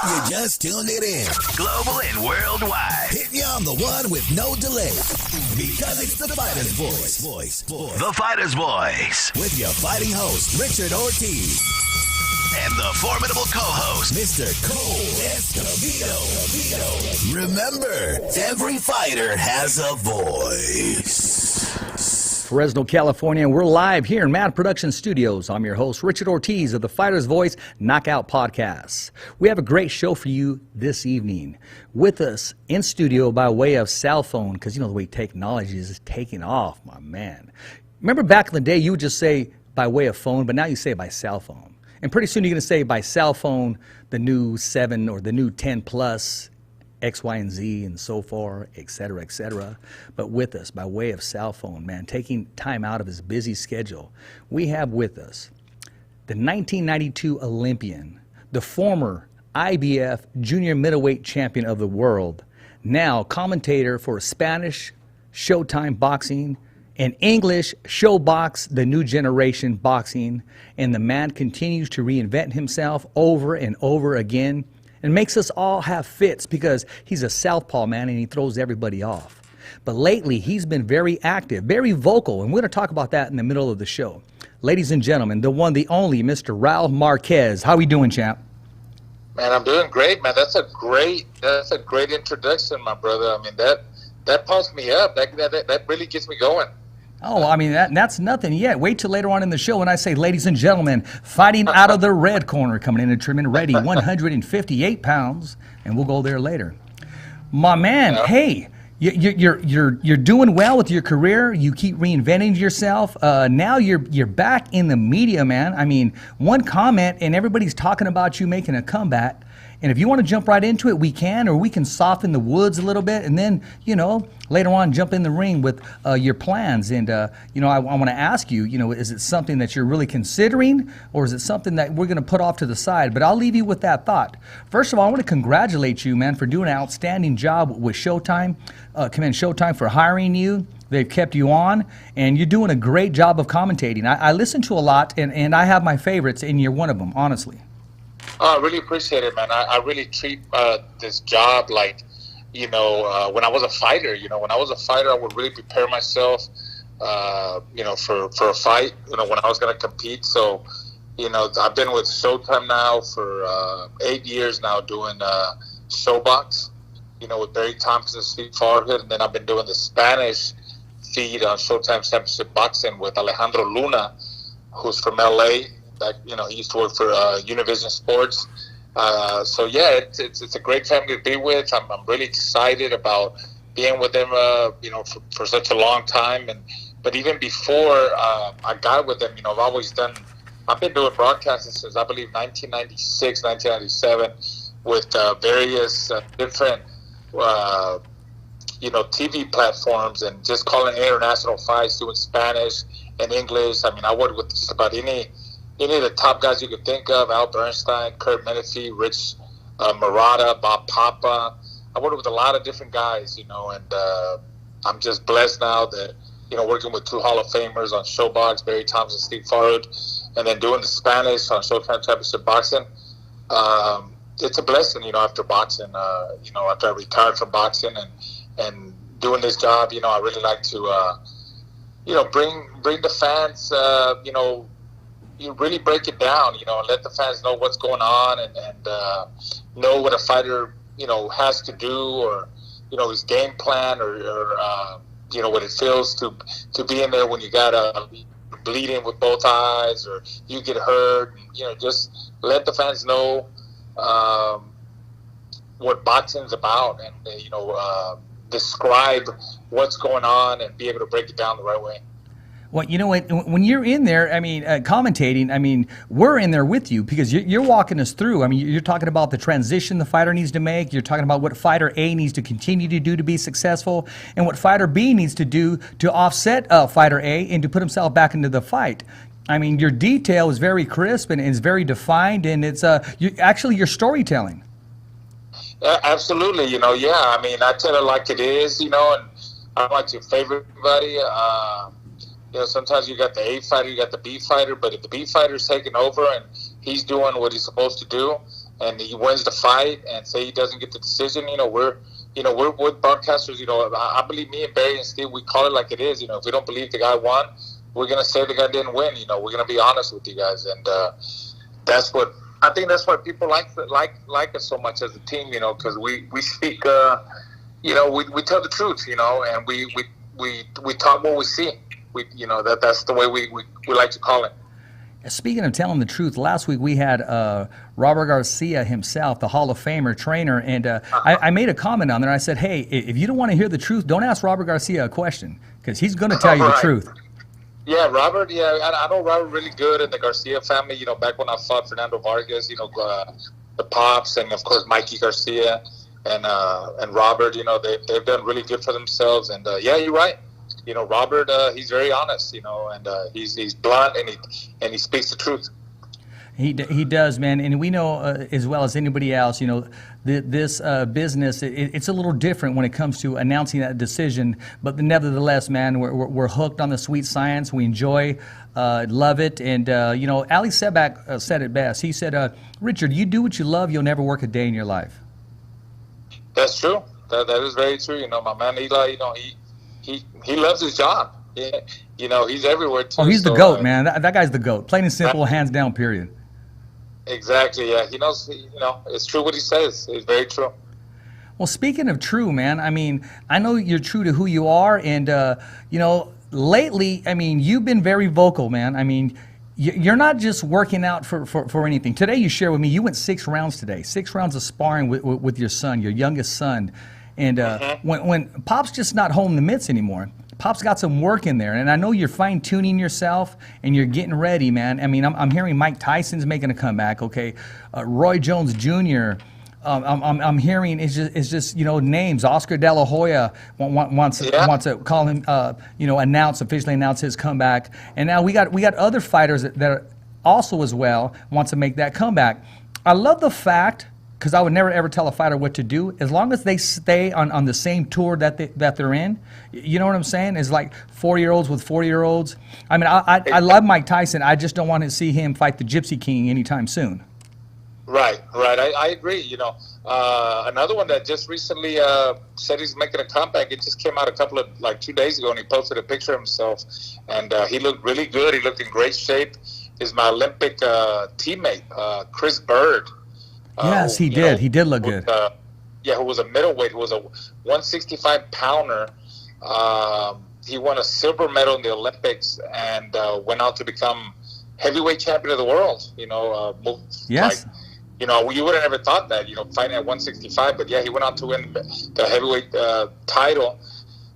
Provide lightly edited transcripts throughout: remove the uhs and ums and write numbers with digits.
You just tuned it in. Global and worldwide. Hitting you on the one with no delay. Because it's the Fighter's Voice. The Fighter's Voice. With your fighting host, Richard Ortiz. And the formidable co-host, Mr. Cole Escovedo. Remember, every fighter has a voice. Fresno, California. We're live here in Mad Production Studios. I'm your host, Richard Ortiz of the Fighter's Voice Knockout Podcast. We have a great show for you this evening. With us in studio by way of cell phone, because you know the way technology is taking off, my man. Remember back in the day, you would just say by way of phone, but now you say by cell phone. And pretty soon you're going to say by cell phone, the new 7 or the new 10 plus, X, Y, and Z, and so far, et cetera, et cetera. But with us, by way of cell phone, man, taking time out of his busy schedule, we have with us the 1992 Olympian, the former IBF junior middleweight champion of the world, now commentator for Spanish Showtime boxing and English Showbox, the new generation boxing, and the man continues to reinvent himself over and over again. And makes us all have fits because he's a southpaw, man, and he throws everybody off. But lately, he's been very active, very vocal, and we're going to talk about that in the middle of the show. Ladies and gentlemen, the one, the only, Mr. Raul Marquez. How we doing, champ? Man, I'm doing great, man. That's a great introduction, my brother. I mean, that pumps me up. That really gets me going. Oh, I mean, that's nothing yet. Wait till later on in the show when I say, ladies and gentlemen, fighting out of the red corner, coming in at trim and ready, 158 pounds, and we'll go there later. My man, hey, you're doing well with your career. You keep reinventing yourself. Now you're back in the media, man. I mean, one comment and everybody's talking about you making a comeback. And if you want to jump right into it, we can, or we can soften the woods a little bit, and then, you know, later on jump in the ring with your plans. And, you know, I want to ask you, you know, is it something that you're really considering, or is it something that we're going to put off to the side? But I'll leave you with that thought. First of all, I want to congratulate you, man, for doing an outstanding job with Showtime. Commend Showtime for hiring you. They've kept you on, and you're doing a great job of commentating. I listen to a lot, and I have my favorites, and you're one of them, honestly. I really appreciate it, man. I really treat this job like, you know, when I was a fighter. You know, when I was a fighter, I would really prepare myself, you know, for a fight, you know, when I was going to compete. So, you know, I've been with Showtime now for 8 years now doing Showbox, you know, with Barry Thompson, Steve Farhood. And then I've been doing the Spanish feed on Showtime Championship Boxing with Alejandro Luna, who's from L.A., that, you know, he used to work for Univision Sports. So yeah, it's a great family to be with. I'm really excited about being with them, you know, for such a long time. But even before I got with them, you know, I've been doing broadcasting since I believe 1996, 1997, with various different, you know, TV platforms, and just calling international fights, doing Spanish and English. I mean, I worked with just about any of the top guys you could think of: Al Bernstein, Kurt Menefee, Rich Murata, Bob Papa. I worked with a lot of different guys, you know, and I'm just blessed now that, you know, working with two Hall of Famers on Showbox, Barry Thompson, Steve Farhood, and then doing the Spanish on Showtime Championship Boxing. It's a blessing, you know, after boxing, you know, after I retired from boxing and doing this job, you know, I really like to, you know, bring the fans, you know, you really break it down, you know, and let the fans know what's going on, and know what a fighter, you know, has to do, or, you know, his game plan, or you know, what it feels to be in there when you got bleeding with both eyes, or you get hurt. You know, just let the fans know what boxing's about, and you know, describe what's going on and be able to break it down the right way. Well, you know what? When you're in there, I mean, commentating, I mean, we're in there with you because you're walking us through. I mean, you're talking about the transition the fighter needs to make. You're talking about what fighter A needs to continue to do to be successful, and what fighter B needs to do to offset fighter A and to put himself back into the fight. I mean, your detail is very crisp and it's very defined, and it's actually your storytelling. Absolutely, you know, yeah. I mean, I tell it like it is, you know, and I don't like to favor everybody. You know, sometimes you got the A fighter, you got the B fighter, but if the B fighter's taking over and he's doing what he's supposed to do, and he wins the fight, and say he doesn't get the decision, we're broadcasters. I believe me and Barry and Steve, we call it like it is. If we don't believe the guy won, we're gonna say the guy didn't win. We're gonna be honest with you guys, and that's what I think. That's why people like us so much as a team. Because we speak. We tell the truth. And we talk what we see. That's the way we like to call it. Speaking of telling the truth, last week we had Robert Garcia himself, the Hall of Famer trainer, and I made a comment on there. I said, hey, if you don't want to hear the truth, don't ask Robert Garcia a question, because he's going to tell you the truth. Yeah, Robert, I know Robert really good in the Garcia family. Back when I fought Fernando Vargas, the Pops, and of course Mikey Garcia and Robert, they've done really good for themselves. And yeah, you're right. Robert, he's very honest, and he's blunt, and he speaks the truth. He does, man, and we know as well as anybody else, this business, it's a little different when it comes to announcing that decision. But nevertheless, man, we're hooked on the sweet science. We enjoy, love it, and Ali Sebak said it best. He said, "Richard, you do what you love, you'll never work a day in your life." That's true. That is very true. My man Eli, he loves his job. Yeah. He's everywhere too. Oh, he's the GOAT, man. That guy's the GOAT. Plain and simple, hands down, period. Exactly, yeah. He knows, it's true what he says. It's very true. Well, speaking of true, man, I know you're true to who you are, and, lately, you've been very vocal, man. You're not just working out for anything. Today you shared with me, you went 6 rounds today, 6 rounds of sparring with your son, your youngest son. And when Pop's just not holding the mitts anymore, Pop's got some work in there. And I know you're fine-tuning yourself and you're getting ready, man. I'm hearing Mike Tyson's making a comeback, okay? Roy Jones Jr., I'm hearing it's just names. Oscar De La Hoya wants to call him, officially announce his comeback. And now we got other fighters that are also as well wants to make that comeback. I love the fact, because I would never ever tell a fighter what to do, as long as they stay on the same tour that they're in. You know what I'm saying? It's like 40-year-olds with 40-year-olds. I love Mike Tyson. I just don't want to see him fight the Gypsy King anytime soon. Right. I agree. Another one that just recently said he's making a comeback. It just came out 2 days ago, and he posted a picture of himself, and he looked really good. He looked in great shape. Is my Olympic teammate, Chris Bird. Yes, he did. He did look good. Who was a middleweight, who was a 165-pounder. He won a silver medal in the Olympics and went out to become heavyweight champion of the world. Yes. You would have never thought that, fighting at 165. But, yeah, he went on to win the heavyweight title.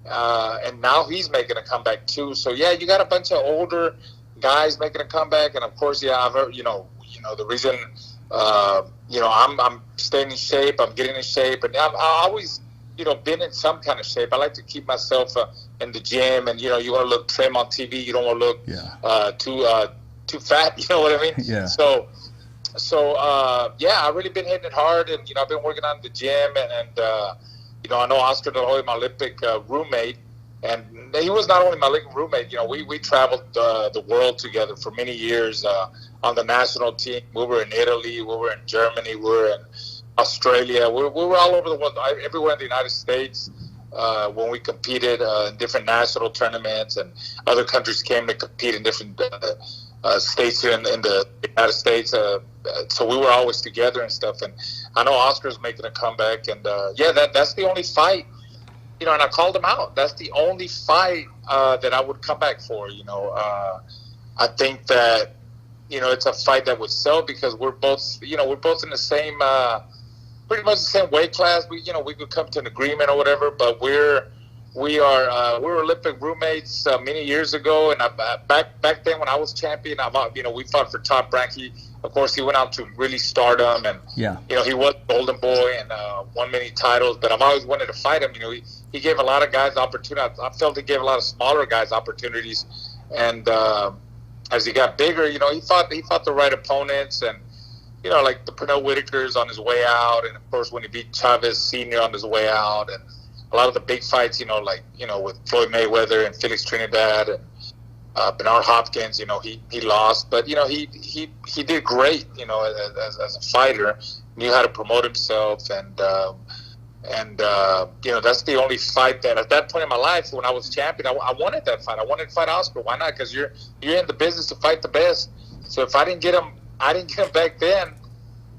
And now he's making a comeback, too. So, yeah, you got a bunch of older guys making a comeback. And, of course, yeah, I've heard, the reason – I'm staying in shape. I'm getting in shape, and I've always, been in some kind of shape. I like to keep myself in the gym, and you want to look trim on TV. You don't want to look too fat. You know what I mean? Yeah. So I've really been hitting it hard, and I've been working on the gym, and I know Oscar De La Hoya, my Olympic roommate. And he was not only my roommate, we traveled the world together for many years on the national team. We were in Italy, we were in Germany, we were in Australia. We were all over the world, everywhere in the United States when we competed in different national tournaments, and other countries came to compete in different states here in the United States. So we were always together and stuff. And I know Oscar's making a comeback, and that's the only fight. And I called him out. That's the only fight that I would come back for. I think that it's a fight that would sell because we're both in the same, pretty much the same weight class. We could come to an agreement or whatever. But we were Olympic roommates many years ago, and back then when I was champion, we fought for Top Rank. Of course, he went out to really stardom, and he was Golden Boy and won many titles. But I've always wanted to fight him. He gave a lot of guys opportunities. I felt he gave a lot of smaller guys opportunities, and as he got bigger, he fought the right opponents, and like the Pernell Whitakers on his way out, and of course when he beat Chavez Sr. on his way out, and a lot of the big fights, with Floyd Mayweather and Felix Trinidad, and Bernard Hopkins, he lost, but he did great, as a fighter. Knew how to promote himself, and that's the only fight that at that point in my life when I was champion, I wanted that fight. I wanted to fight Oscar. Why not? Because you're in the business to fight the best. So if I didn't get him back then.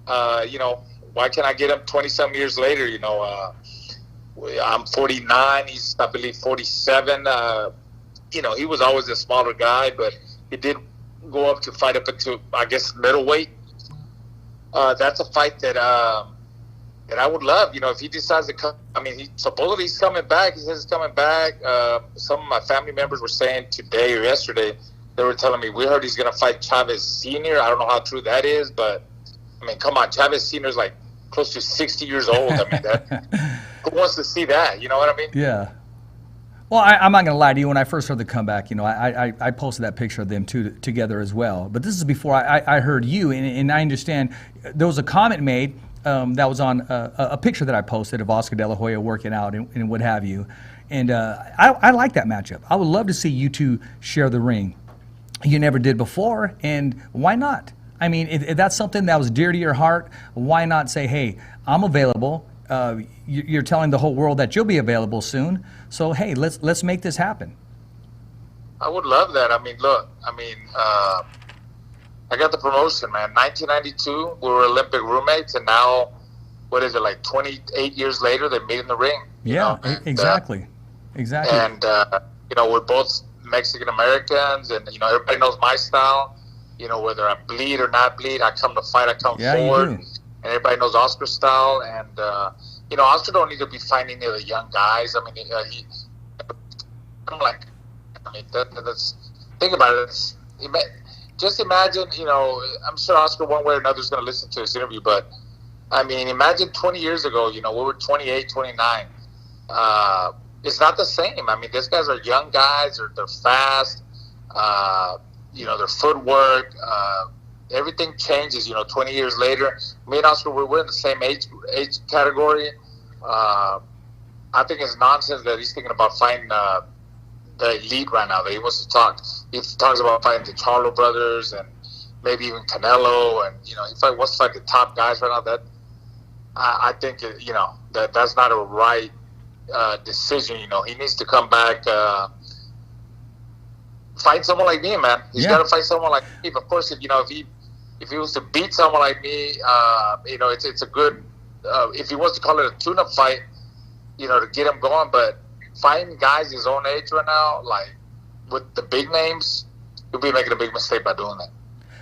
Why can't I get him 20-some years later? I'm 49. He's, I believe, 47. He was always a smaller guy, but he did go up to fight up into, I guess, middleweight. That's a fight that I would love. If he decides to come. Supposedly he's coming back. He says he's coming back. Some of my family members were saying today or yesterday, they were telling me, we heard he's going to fight Chavez Sr. I don't know how true that is, but, come on. Chavez Sr. is like close to 60 years old. Who wants to see that? You know what I mean? Yeah. Well, I'm not going to lie to you. When I first heard the comeback, I posted that picture of them two together as well. But this is before I heard you, and I understand there was a comment made that was on a picture that I posted of Oscar De La Hoya working out and what have you. And I like that matchup. I would love to see you two share the ring. You never did before, and why not? If that's something that was dear to your heart, why not say, hey, I'm available. You're telling the whole world that you'll be available soon. So, hey, let's make this happen. I would love that. I got the promotion, man. 1992, we were Olympic roommates, and now, what is it, like 28 years later, they meet in the ring. Yeah, exactly. And, we're both Mexican-Americans, and, everybody knows my style. Whether I bleed or not bleed, I come to fight, I come forward. And everybody knows Oscar's style. And, Oscar don't need to be fighting any of the young guys. Think about it. Just imagine, I'm sure Oscar one way or another is going to listen to this interview, but, imagine 20 years ago, we were 28, 29. It's not the same. These guys are young guys. They're fast. Their footwork, everything changes, 20 years later. Me and Oscar, we're in the same age category. I think it's nonsense that he's thinking about fighting the elite right now. That he wants to talk. He talks about fighting the Charlo brothers and maybe even Canelo. And, he wants to fight the top guys right now. That I think, that's not a right decision. He needs to come back fight someone like me, man. He's got to fight someone like me. Of course, if he was to beat someone like me, it's a good. If he wants to call it a tune-up fight, to get him going. But fighting guys his own age right now, like with the big names, he'll be making a big mistake by doing that.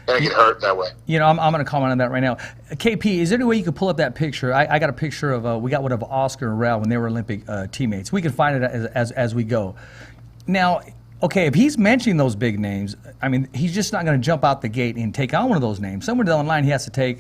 Gonna get hurt that way. I'm going to comment on that right now. KP, is there any way you could pull up that picture? I got a picture of we got one of Oscar and Raul when they were Olympic teammates. We can find it as we go. Now. Okay, if he's mentioning those big names, he's just not going to jump out the gate and take on one of those names. Somewhere down the line, he has to take,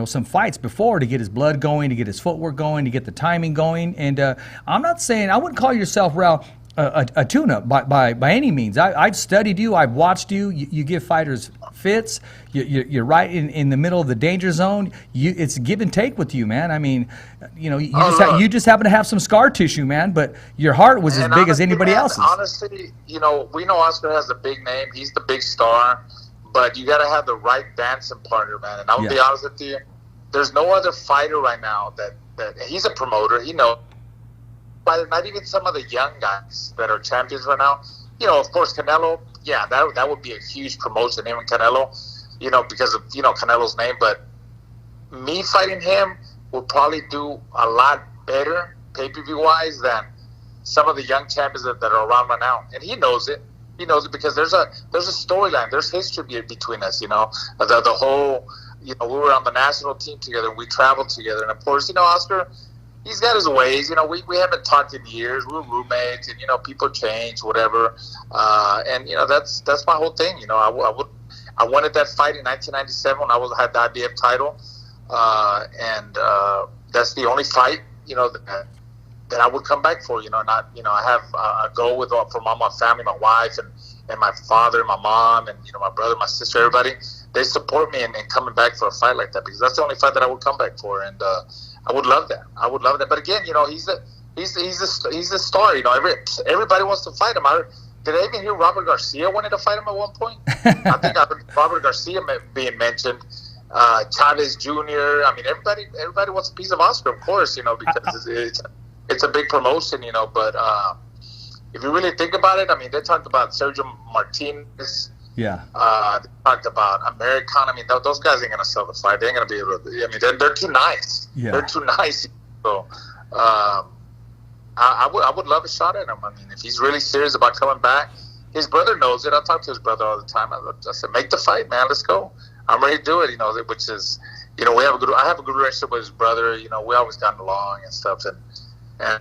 some fights before to get his blood going, to get his footwork going, to get the timing going. And I'm not saying, I wouldn't call yourself, Raul, a tune-up by any means. I've studied you. I've watched you. You give fighters fits. You're right in the middle of the danger zone. It's give and take with you, man. You just happen to have some scar tissue, man. But your heart was as big as anybody else's. Honestly, we know Oscar has a big name. He's the big star. But you got to have the right dancing partner, man. And I'll be honest with you, there's no other fighter right now that he's a promoter. He knows. But not even some of the young guys that are champions right now. Of course, Canelo, that would be a huge promotion, him and Canelo, because of, Canelo's name. But me fighting him will probably do a lot better pay-per-view-wise than some of the young champions that are around right now. And he knows it. He knows it because there's a storyline. There's history between us, The whole, we were on the national team together. We traveled together. And, of course, Oscar, he's got his ways. We haven't talked in years. We're roommates, and people change, whatever. And that's my whole thing. I wanted that fight in 1997 when I had the IBF title, and that's the only fight that I would come back for. I have a goal from all my family, my wife, and my father, and my mom, and my brother, my sister, everybody. They support me in coming back for a fight like that because that's the only fight that I would come back for. And I would love that. But again, he's a star. Everybody wants to fight him. did I even hear Robert Garcia wanted to fight him at one point? I think I heard Robert Garcia being mentioned. Chavez Jr. I mean, everybody wants a piece of Oscar, of course, because it's a big promotion, But if you really think about it, I mean, they talked about Sergio Martinez. Yeah. They talked about Americano. I mean, those guys ain't gonna sell the fight. They ain't gonna be able to. I mean, they're too nice. Yeah. They're too nice. So, I would love a shot at him. I mean, if he's really serious about coming back, his brother knows it. I talk to his brother all the time. I said, make the fight, man. Let's go. I'm ready to do it. Which is, I have a good relationship with his brother. We always gotten along and stuff. And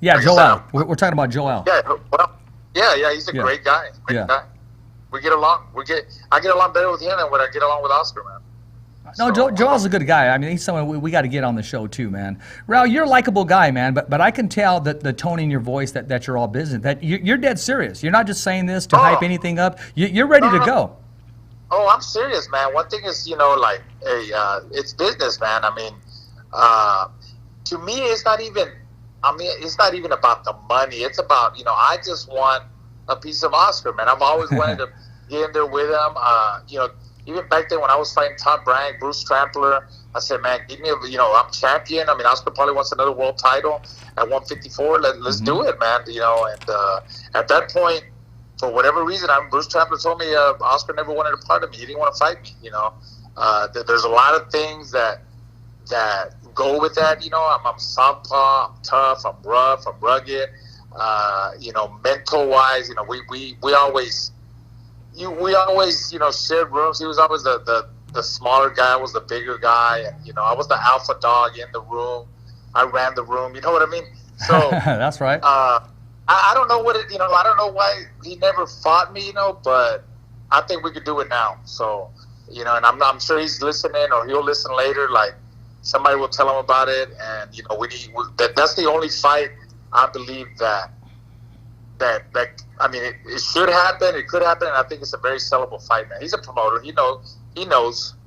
yeah, like Joel. We're talking about Joel. Yeah, well, yeah. He's a great guy. Great guy. We get along. I get along better with him than what I get along with Oscar, man. No, Joel's a good guy. I mean, he's someone we got to get on the show too, man. Raul, you're a likable guy, man, but I can tell that the tone in your voice that you're all business, that you're dead serious. You're not just saying this to hype anything up. You're ready to go. Oh, I'm serious, man. One thing is, it's business, man. I mean, to me, it's not even about the money. It's about, I just want a piece of Oscar, man. I've always wanted to get in there with him. Even back then when I was fighting Top Rank, Bruce Trampler, I said, man, give me I'm champion. I mean, Oscar probably wants another world title at 154. Let's do it, man. And at that point, for whatever reason, Bruce Trampler told me Oscar never wanted a part of me. He didn't want to fight me, There's a lot of things that go with that, I'm southpaw, I'm tough, I'm rough, I'm rugged, mental-wise, we always shared rooms. He was always the smaller guy. I was the bigger guy. And, I was the alpha dog in the room. I ran the room. You know what I mean? So that's right. I don't know I don't know why he never fought me, but I think we could do it now. So, and I'm sure he's listening or he'll listen later. Like somebody will tell him about it. And, that's the only fight I believe that I mean, it should happen. It could happen, and I think it's a very sellable fight, man. He's a promoter. He knows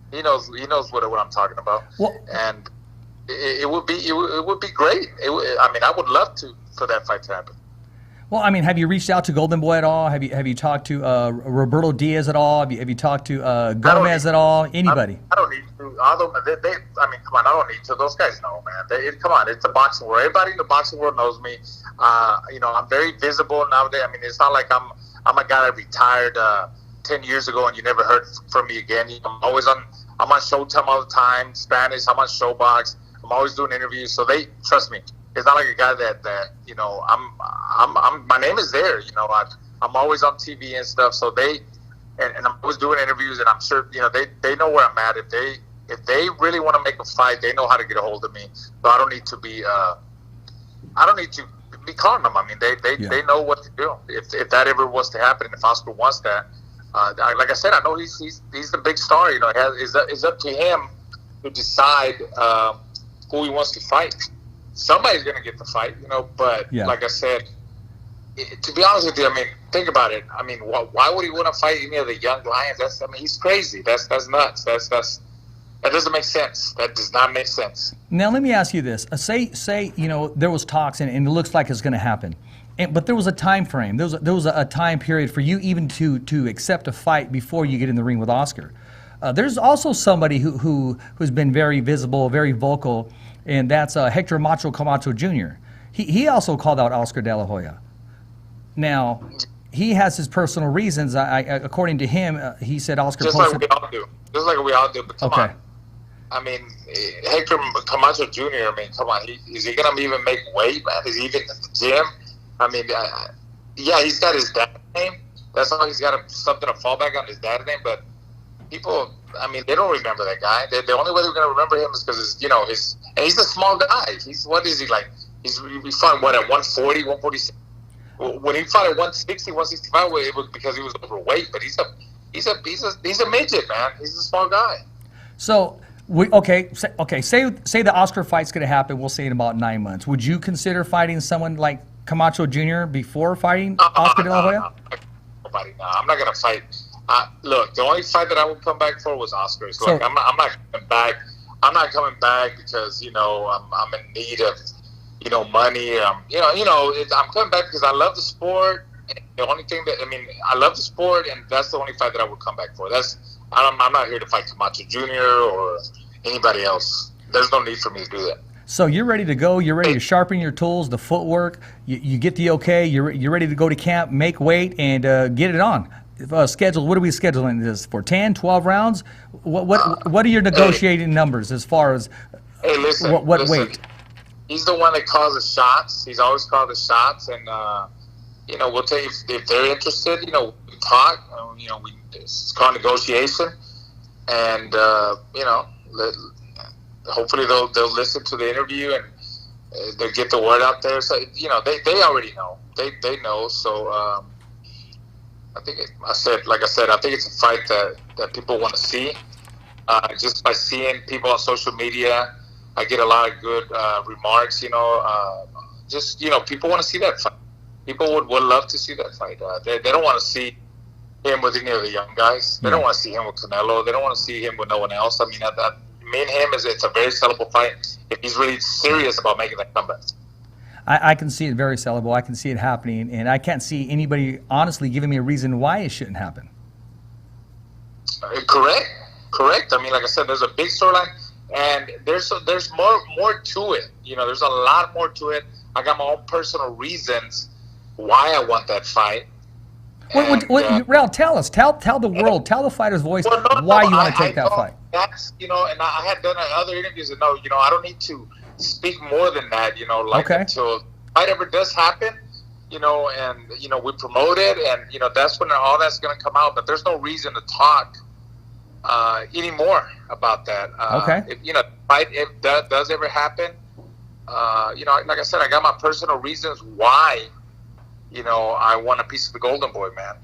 what I'm talking about. Well, and it would be great. I would love for that fight to happen. Well, I mean, have you reached out to Golden Boy at all? Have you talked to Roberto Diaz at all? Have you talked to Gomez at all? Anybody? I don't need to. Although come on, I don't need to. Those guys know, man. Come on, it's the boxing world. Everybody in the boxing world knows me. I'm very visible nowadays. I mean, it's not like I'm a guy that retired 10 years ago and you never heard from me again. I'm on Showtime all the time, Spanish. I'm on Showbox. I'm always doing interviews, so they trust me. It's not like a guy that my name is there. I'm always on TV and stuff. So and I'm always doing interviews, and I'm sure they know where I'm at. If they really want to make a fight, they know how to get a hold of me. So I don't need to be calling them. I mean, they know what to do. If that ever was to happen, if Oscar wants that, like I said, I know he's the big star. It's up to him to decide who he wants to fight. Somebody's going to get the fight, but like I said, to be honest with you, I mean, think about it. I mean, why would he want to fight any of the young lions? He's crazy. That's nuts. That doesn't make sense. That does not make sense. Now, let me ask you this. Say there was talks and it looks like it's going to happen. But there was a time frame. There was a time period for you even to accept a fight before you get in the ring with Oscar. There's also somebody who's been very visible, very vocal, and that's Hector Macho Camacho Jr. He also called out Oscar De La Hoya. Now, he has his personal reasons. According to him, he said Oscar just like we all do. Just like we all do. But come on. I mean, Hector Camacho Jr., I mean, come on. Is he going to even make weight, man? Is he even in the gym? I mean, he's got his dad's name. That's all. He's got something to fall back on, his dad's name. But people, I mean, they don't remember that guy. The only way they're going to remember him is because and he's a small guy. What is he like? He fought at 140, 146. When he fought at 160, 165, it was because he was overweight. But he's a midget, man. He's a small guy. So say the Oscar fight's going to happen. We'll say in about 9 months. Would you consider fighting someone like Camacho Jr. before fighting Oscar De La Hoya? Nobody. No, I'm not going to fight. Look, the only fight that I would come back for was Oscar's. Look, I'm not coming back. I'm not coming back because I'm in need of money. I'm coming back because I love the sport. The only thing that, I mean, I love the sport, and that's the only fight that I would come back for. I'm not here to fight Camacho Jr. or anybody else. There's no need for me to do that. So you're ready to go. You're ready to sharpen your tools, the footwork. You get the okay. You're ready to go to camp, make weight, and get it on. Schedule. What are we scheduling this for? 10, 12 rounds? What are your negotiating numbers as far as listen, weight? He's the one that calls the shots. He's always called the shots, and we'll tell you if they're interested. We talk. It's called negotiation, and hopefully they'll listen to the interview and they'll get the word out there. So they already know. They know. So I think I think it's a fight that people want to see. Just by seeing people on social media, I get a lot of good remarks. People want to see that fight. People would love to see that fight. They don't want to see him with any of the young guys. They don't want to see him with Canelo. They don't want to see him with no one else. I mean, me and him, it's a very sellable fight if he's really serious about making that comeback. I can see it very sellable. I can see it happening, and I can't see anybody honestly giving me a reason why it shouldn't happen. Correct. I mean, like I said, there's a big storyline, and there's more to it. There's a lot more to it. I got my own personal reasons why I want that fight. Raul, tell us, tell the world, tell the Fighter's Voice why you want to take that fight. That's and I had done other interviews, and I don't need to speak more than that. Until the fight ever does happen, and we promote it, and that's when all that's going to come out. But there's no reason to talk anymore about that. If that does ever happen, like I said, I got my personal reasons why. I want a piece of the golden boy, man.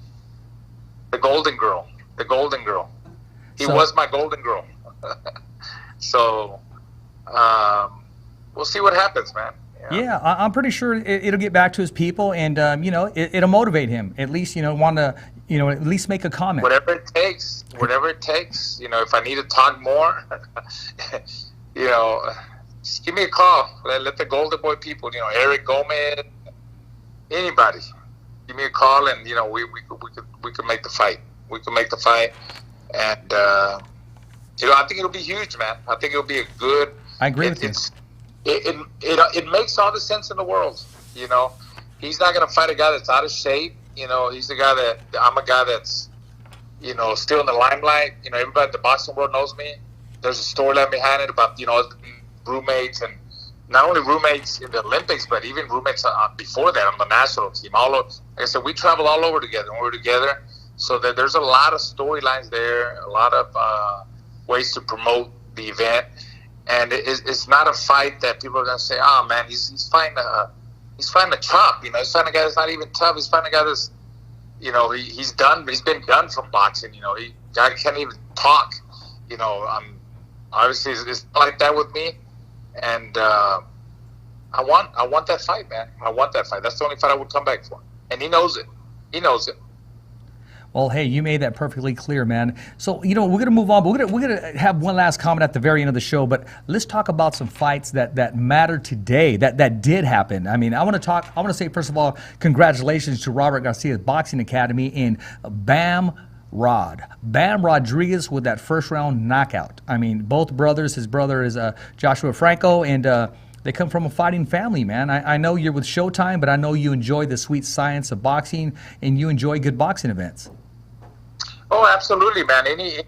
The golden girl. He was my golden girl. So, we'll see what happens, man. Yeah, I'm pretty sure it'll get back to his people, and it'll motivate him. At least want to at least make a comment. Whatever it takes. If I need to talk more, just give me a call. Let the golden boy people, Eric Gomez. Anybody, give me a call, and we could make the fight. We can make the fight, and I think it'll be huge, man. I think it'll be a good. I agree with you. It makes all the sense in the world. He's not gonna fight a guy that's out of shape. He's the guy that I'm a guy that's still in the limelight. Everybody in the boxing world knows me. There's a storyline behind it about roommates, and not only roommates in the Olympics, but even roommates before that on the national team. Like I said, we travel all over together when we're together. So there's a lot of storylines there, a lot of ways to promote the event. And it's not a fight that people are going to say, oh, man, he's fighting a chump. He's fighting a guy that's not even tough. He's fighting a guy that's, he's been done from boxing. Guy can't even talk. Obviously, it's not like that with me. And I want that fight, man. I want that fight. That's the only fight I would come back for. And he knows it. Well, hey, you made that perfectly clear, man. So, we're going to move on, but we're gonna have one last comment at the very end of the show. But let's talk about some fights that matter today, that did happen. I mean, I want to say, first of all, congratulations to Robert Garcia's Boxing Academy in Bam Rodriguez with that first round knockout. I mean, both brothers. His brother is Joshua Franco, and they come from a fighting family, man. I know you're with Showtime, but I know you enjoy the sweet science of boxing, and you enjoy good boxing events. Oh, absolutely, man. Any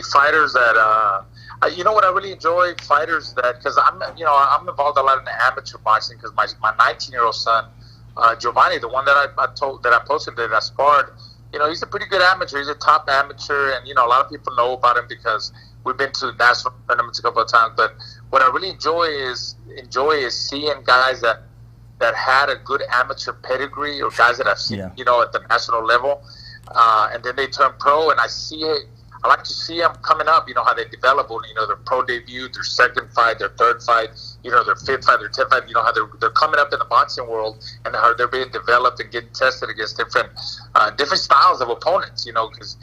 fighters that what I really enjoy, fighters that, because I'm involved a lot in the amateur boxing, because my 19-year-old son, Giovanni, the one that I posted that I sparred, he's a pretty good amateur. He's a top amateur, and a lot of people know about him because we've been to national tournaments a couple of times. But what I really enjoy is seeing guys that had a good amateur pedigree, or guys that I've seen, at the national level, and then they turn pro, and I like to see them coming up. How they develop when their pro debut, their second fight, their third fight, their fifth fight, their 10th fight. How they're coming up in the boxing world, and how they're being developed and getting tested against different styles of opponents. Because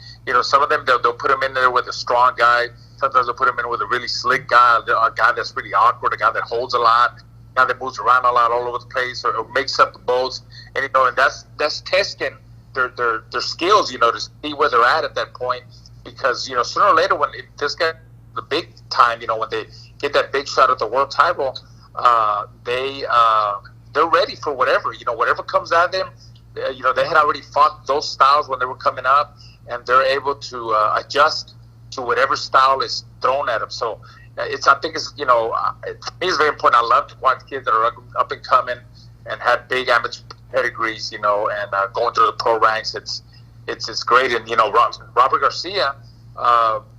some of them they'll put them in there with a strong guy. Sometimes they'll put them in with a really slick guy, a guy that's pretty awkward, a guy that holds a lot, a guy that moves around a lot all over the place, or mix up the both. and that's testing their skills, to see where they're at that point, because sooner or later when this guy the big time, when they get that big shot at the world title, they're ready for whatever, whatever comes at them. They had already fought those styles when they were coming up, and they're able to adjust to whatever style is thrown at them. So I think it's it's very important. I love to watch kids that are up and coming and have big amateur pedigrees, and going through the pro ranks. It's great. And Robert Garcia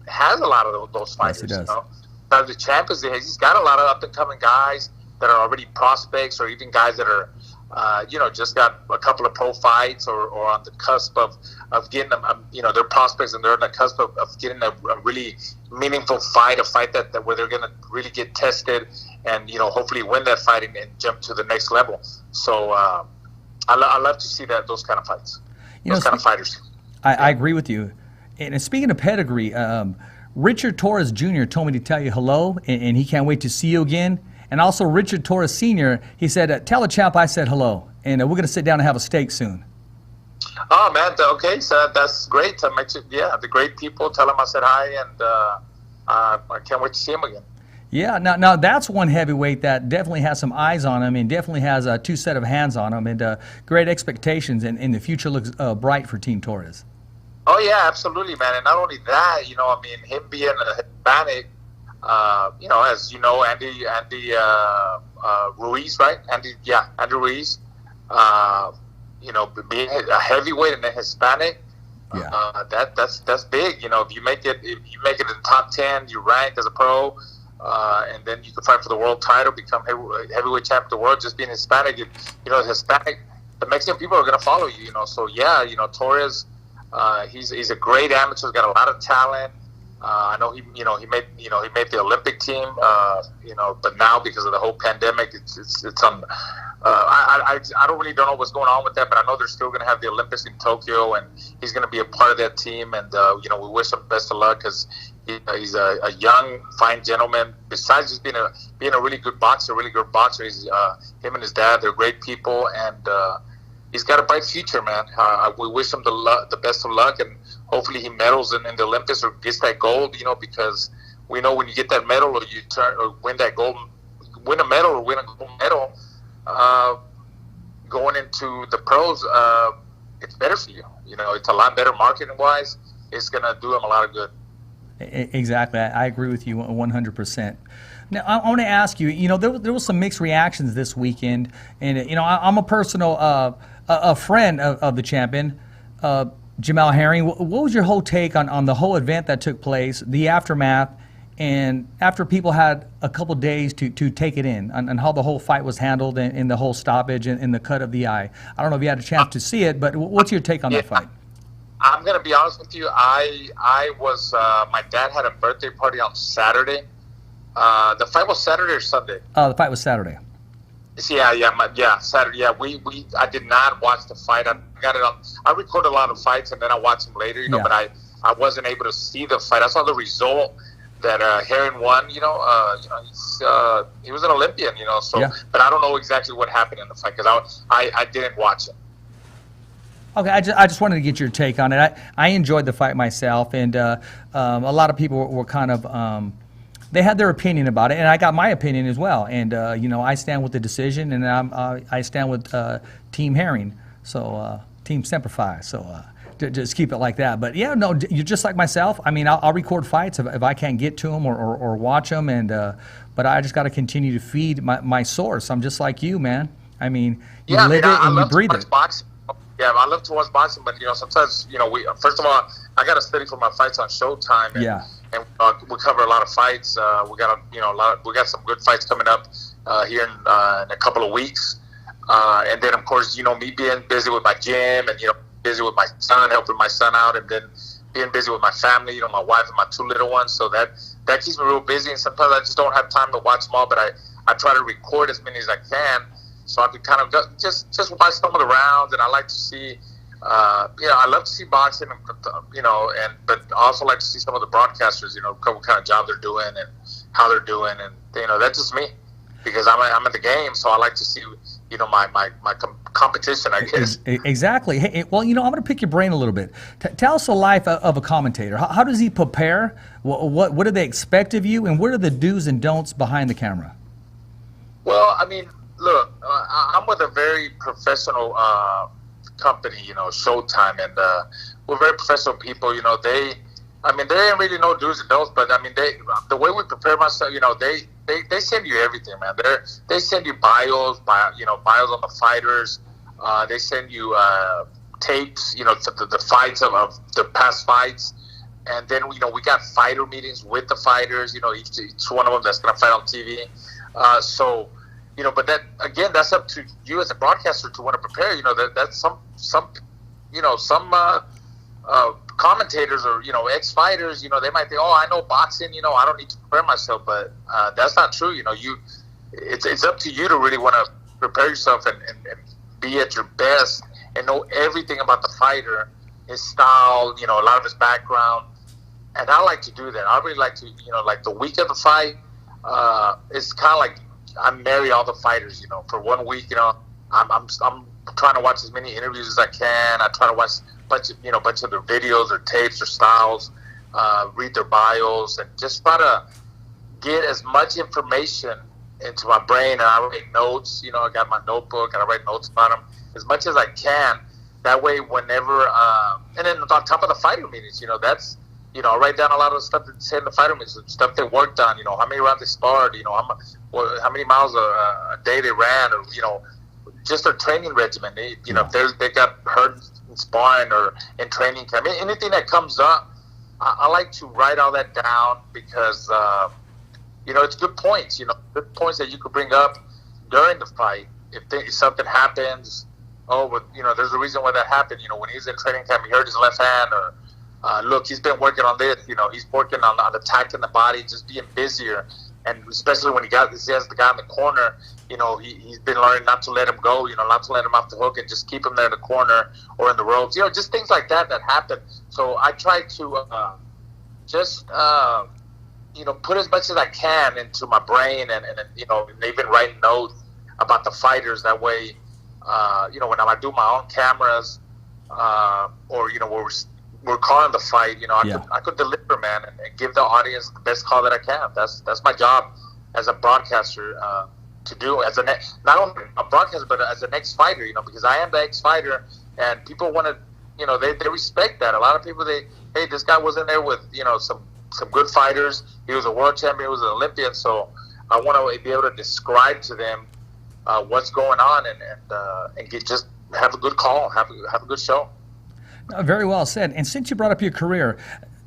has a lot of those fighters. Yes, he does. The champions, he's got a lot of up and coming guys that are already prospects, or even guys that are just got a couple of pro fights, or on the cusp of getting them. They're prospects, and they're on the cusp of getting a really meaningful fight, a fight that where they're going to really get tested, and hopefully win that fight and jump to the next level. So I love to see those kind of fights, those kind of fighters. I agree with you. And speaking of pedigree, Richard Torres Jr. told me to tell you hello, and he can't wait to see you again. And also Richard Torres Sr., he said, tell the champ I said hello, and we're going to sit down and have a steak soon. Oh, man, okay, so that's great. The great people, tell him I said hi, and I can't wait to see him again. Yeah, now that's one heavyweight that definitely has some eyes on him, and definitely has two set of hands on him, and great expectations, and the future looks bright for Team Torres. Oh, yeah, absolutely, man. And not only that, him being a Hispanic, as you know, Andy Ruiz, right? Andy Ruiz. Being a heavyweight and a Hispanic, that's big. If you make it in the top 10, you rank as a pro, and then you can fight for the world title, become heavyweight champion of the world. Just being Hispanic, the Mexican people are going to follow you. So Torres, he's a great amateur. He's got a lot of talent. I know he made the Olympic team, but now because of the whole pandemic, it's on. I don't know what's going on with that, but I know they're still going to have the Olympics in Tokyo, and he's going to be a part of that team. And we wish him best of luck, because he's a young, fine gentleman. Besides just being a really good boxer, he's him and his dad, they're great people, and he's got a bright future, man. We wish him the best of luck, and hopefully he medals in the Olympics or gets that gold, because we know when you get that medal, or you win a medal or win a gold medal, going into the pros, it's better for you. It's a lot better marketing wise. It's going to do him a lot of good. Exactly. I agree with you 100%. Now, I want to ask you, there was some mixed reactions this weekend, and, I'm a personal a friend of the champion, Jamal Herring. What was your whole take on the whole event that took place, the aftermath, and after people had a couple days to take it in, and how the whole fight was handled, and the whole stoppage and the cut of the eye? I don't know if you had a chance to see it, but what's your take on that fight? I'm going to be honest with you. I was my dad had a birthday party on Saturday. The fight was Saturday or Sunday? The fight was Saturday. Saturday. Yeah, I did not watch the fight. I got it on. I record a lot of fights, and then I watch them later. But I wasn't able to see the fight. I saw the result that Herring won. He was an Olympian. So, but I don't know exactly what happened in the fight, because I didn't watch it. Okay, I just wanted to get your take on it. I enjoyed the fight myself, and a lot of people were kind of. They had their opinion about it, and I got my opinion as well. And I stand with the decision, and I stand with Team Herring, so Team Semper Fi. So just keep it like that. But yeah, no, you're just like myself. I mean, I'll record fights if I can't get to them or watch them, and but I just got to continue to feed my source. I'm just like you, man. I mean, you live it and you breathe it. Boxing. Yeah, I love to watch boxing, but sometimes we first of all, I got to study for my fights on Showtime. And, and we cover a lot of fights. We got we got some good fights coming up here in a couple of weeks. And then of course, me being busy with my gym, and busy with my son, helping my son out, and then being busy with my family. My wife and my two little ones. So that keeps me real busy. And sometimes I just don't have time to watch them all. But I try to record as many as I can, so I can kind of just watch some of the rounds. And I like to see. I love to see boxing, but I also like to see some of the broadcasters, what kind of job they're doing and how they're doing, and that's just me, because I'm in the game, so I like to see competition, I guess. Exactly. Hey, well, I'm going to pick your brain a little bit. Tell us the life of a commentator. How does he prepare? What do they expect of you? And what are the do's and don'ts behind the camera? Well, I mean, look, I'm with a very professional company, Showtime, and we're very professional people. There ain't really no do's and don'ts, but I mean, the way we prepare myself, they send you everything, man. They send you bios on the fighters. They send you tapes, the fights of the past fights, and then we got fighter meetings with the fighters. Each one of them that's gonna fight on TV. But that again, that's up to you as a broadcaster to want to prepare. That's some commentators or ex-fighters, they might think, oh, I know boxing, I don't need to prepare myself, but that's not true. It's up to you to really want to prepare yourself and be at your best and know everything about the fighter, his style, a lot of his background. And I like to do that. I really like to, like the week of the fight, it's kind of like I marry all the fighters. For 1 week, I'm trying to watch as many interviews as I can. I try to watch bunch of their videos or tapes or styles, read their bios, and just try to get as much information into my brain. And I write notes. I got my notebook and I write notes about them as much as I can. That way, whenever and then on top of the fighter meetings, that's. I write down a lot of the stuff that they say in the fighter meetings, stuff they worked on, how many rounds they sparred, how many miles a day they ran, or, just their training regimen. If they got hurt in sparring or in training camp, anything that comes up, I like to write all that down because, it's good points, good points that you could bring up during the fight. If something happens, there's a reason why that happened. When he's in training camp, he hurt his left hand, or, look, he's been working on this. He's working on attacking the body, just being busier. And especially when he has the guy in the corner, he's been learning not to let him go, not to let him off the hook and just keep him there in the corner or in the ropes. Just things like that happen. So I try to put as much as I can into my brain and even write notes about the fighters. That way, when I do my own cameras or, we're calling the fight, I could deliver, man, and give the audience the best call that I can. That's my job as a broadcaster to do, as not only a broadcaster, but as an ex-fighter, because I am the ex-fighter, and people want to, they respect that. A lot of people, hey, this guy was in there with, some good fighters. He was a world champion, he was an Olympian, so I want to be able to describe to them what's going on and just have a good call, have a good show. Very well said. And since you brought up your career,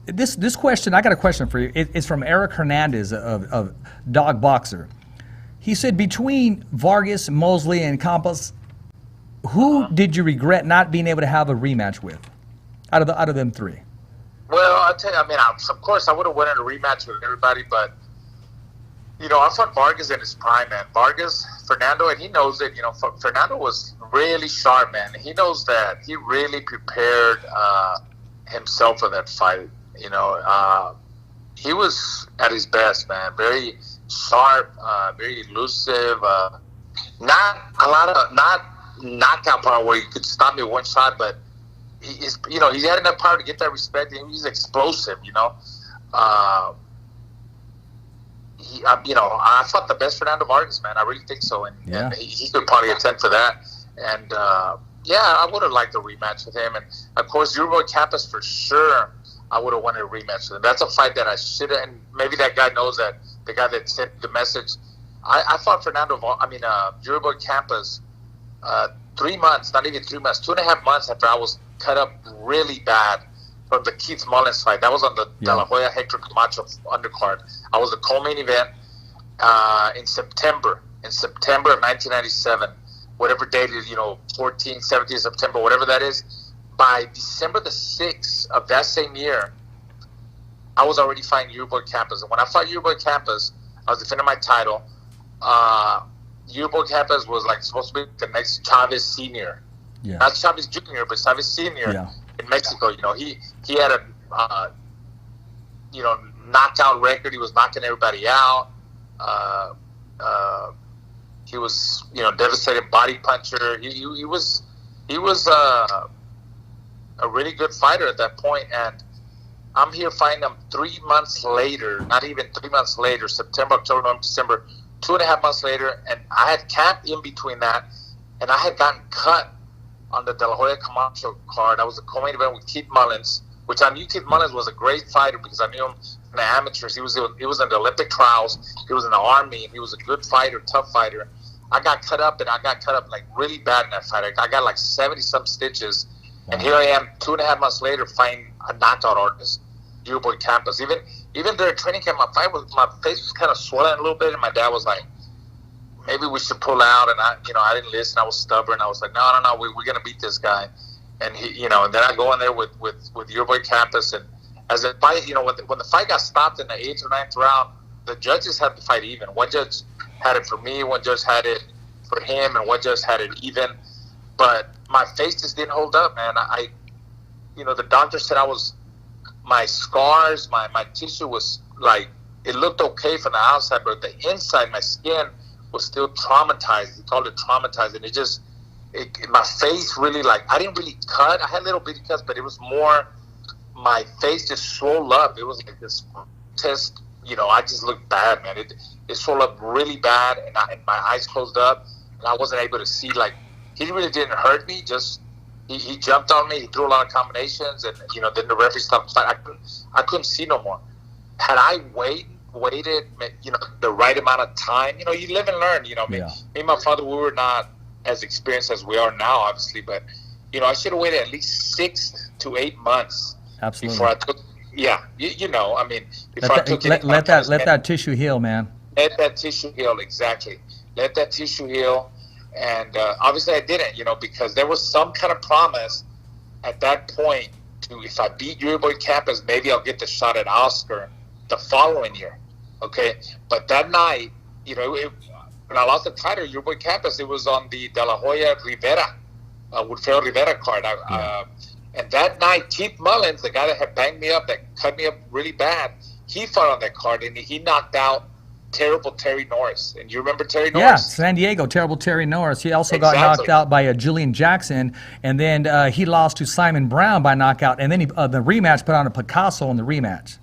this question, I got a question for you. It's from Eric Hernandez of Dog Boxer. He said, between Vargas, Mosley, and Campos, who did you regret not being able to have a rematch with out of them three? Well, I'll tell you, of course, I would have wanted a rematch with everybody, but I fought Vargas in his prime, man. Fernando, and he knows it. Fernando was really sharp, man. He knows that. He really prepared himself for that fight. He was at his best, man. Very sharp, very elusive. Not knockout power where he could stop me with one shot, but he had enough power to get that respect. He's explosive, I fought the best Fernando Vargas, man. I really think so, and he could probably attend for that. And I would have liked a rematch with him. And of course, Middleweight Campus for sure. I would have wanted a rematch with him. That's a fight that I should have. And maybe that guy knows that. The guy that sent the message. I fought Middleweight Campus 3 months, not even 3 months, 2.5 months after I was cut up really bad from the Keith Mullins fight. That was on the De La Hoya Hector Camacho undercard. I was the co-main event in September of 1997. Whatever date is, 14, 17 September, whatever that is. By December the 6th of that same year, I was already fighting Middleweight Campus. And when I fought Middleweight Campus, I was defending my title. Middleweight Campus was supposed to be the next Chavez Senior. Yeah. Not Chavez Junior, but Chavez Senior in Mexico. He had a knockout record. He was knocking everybody out. He was, devastating body puncher. He was a really good fighter at that point. And I'm here fighting him 3 months later, not even 3 months later, September, October, November, December, 2.5 months later. And I had camped in between that, and I had gotten cut on the De La Hoya Camacho card. I was a co-main event with Keith Mullins, which I knew Keith Mullins was a great fighter because I knew him in the amateurs. He was in the Olympic trials. He was in the Army, and he was a good fighter, tough fighter. I got cut up like really bad in that fight. I got like 70-some stitches. And here I am 2.5 months later fighting a knockout artist, Boy Campos. Even during training camp, my face was kind of swollen a little bit, and my dad was like, maybe we should pull out. And I didn't listen. I was stubborn. I was like, no, we're going to beat this guy. And he, and then I go in there with Boy Campos. And as the fight, when the fight got stopped in the 8th or 9th round, the judges had the fight even. One judge had it for me, one judge had it for him, and one judge had it even. But my face just didn't hold up, man. The doctor said my scars, my tissue was like, it looked okay from the outside, but the inside, my skin was still traumatized. He called it traumatized. And my face really, like, I didn't really cut. I had little bitty cuts, but it was more, my face just swelled up. It was like this test, I just looked bad, man. It swelled up really bad, and my eyes closed up, and I wasn't able to see, like, he really didn't hurt me. Just he jumped on me. He threw a lot of combinations, and then the referee stopped the fight. I couldn't see no more. Had I waited, the right amount of time, you live and learn. Me and my father, we were not as experienced as we are now, obviously, but I should have waited at least 6 to 8 months. Absolutely. Before I took. Yeah, before I took it. Let that tissue heal, man. Let that tissue heal, exactly. Let that tissue heal. And obviously I didn't, because there was some kind of promise at that point to, if I beat Boy Campos, maybe I'll get the shot at Oscar the following year. Okay. But that night, when I lost the title, Boy Campos, it was on the De La Hoya Rivera, Wilfredo Rivera card. And that night, Keith Mullins, the guy that had banged me up, that cut me up really bad, he fought on that card, and he knocked out Terrible Terry Norris. And you remember Terry Norris? Yeah, San Diego, Terrible Terry Norris. He also got knocked out by Julian Jackson, and then he lost to Simon Brown by knockout, and then the rematch put on a Picasso in the rematch.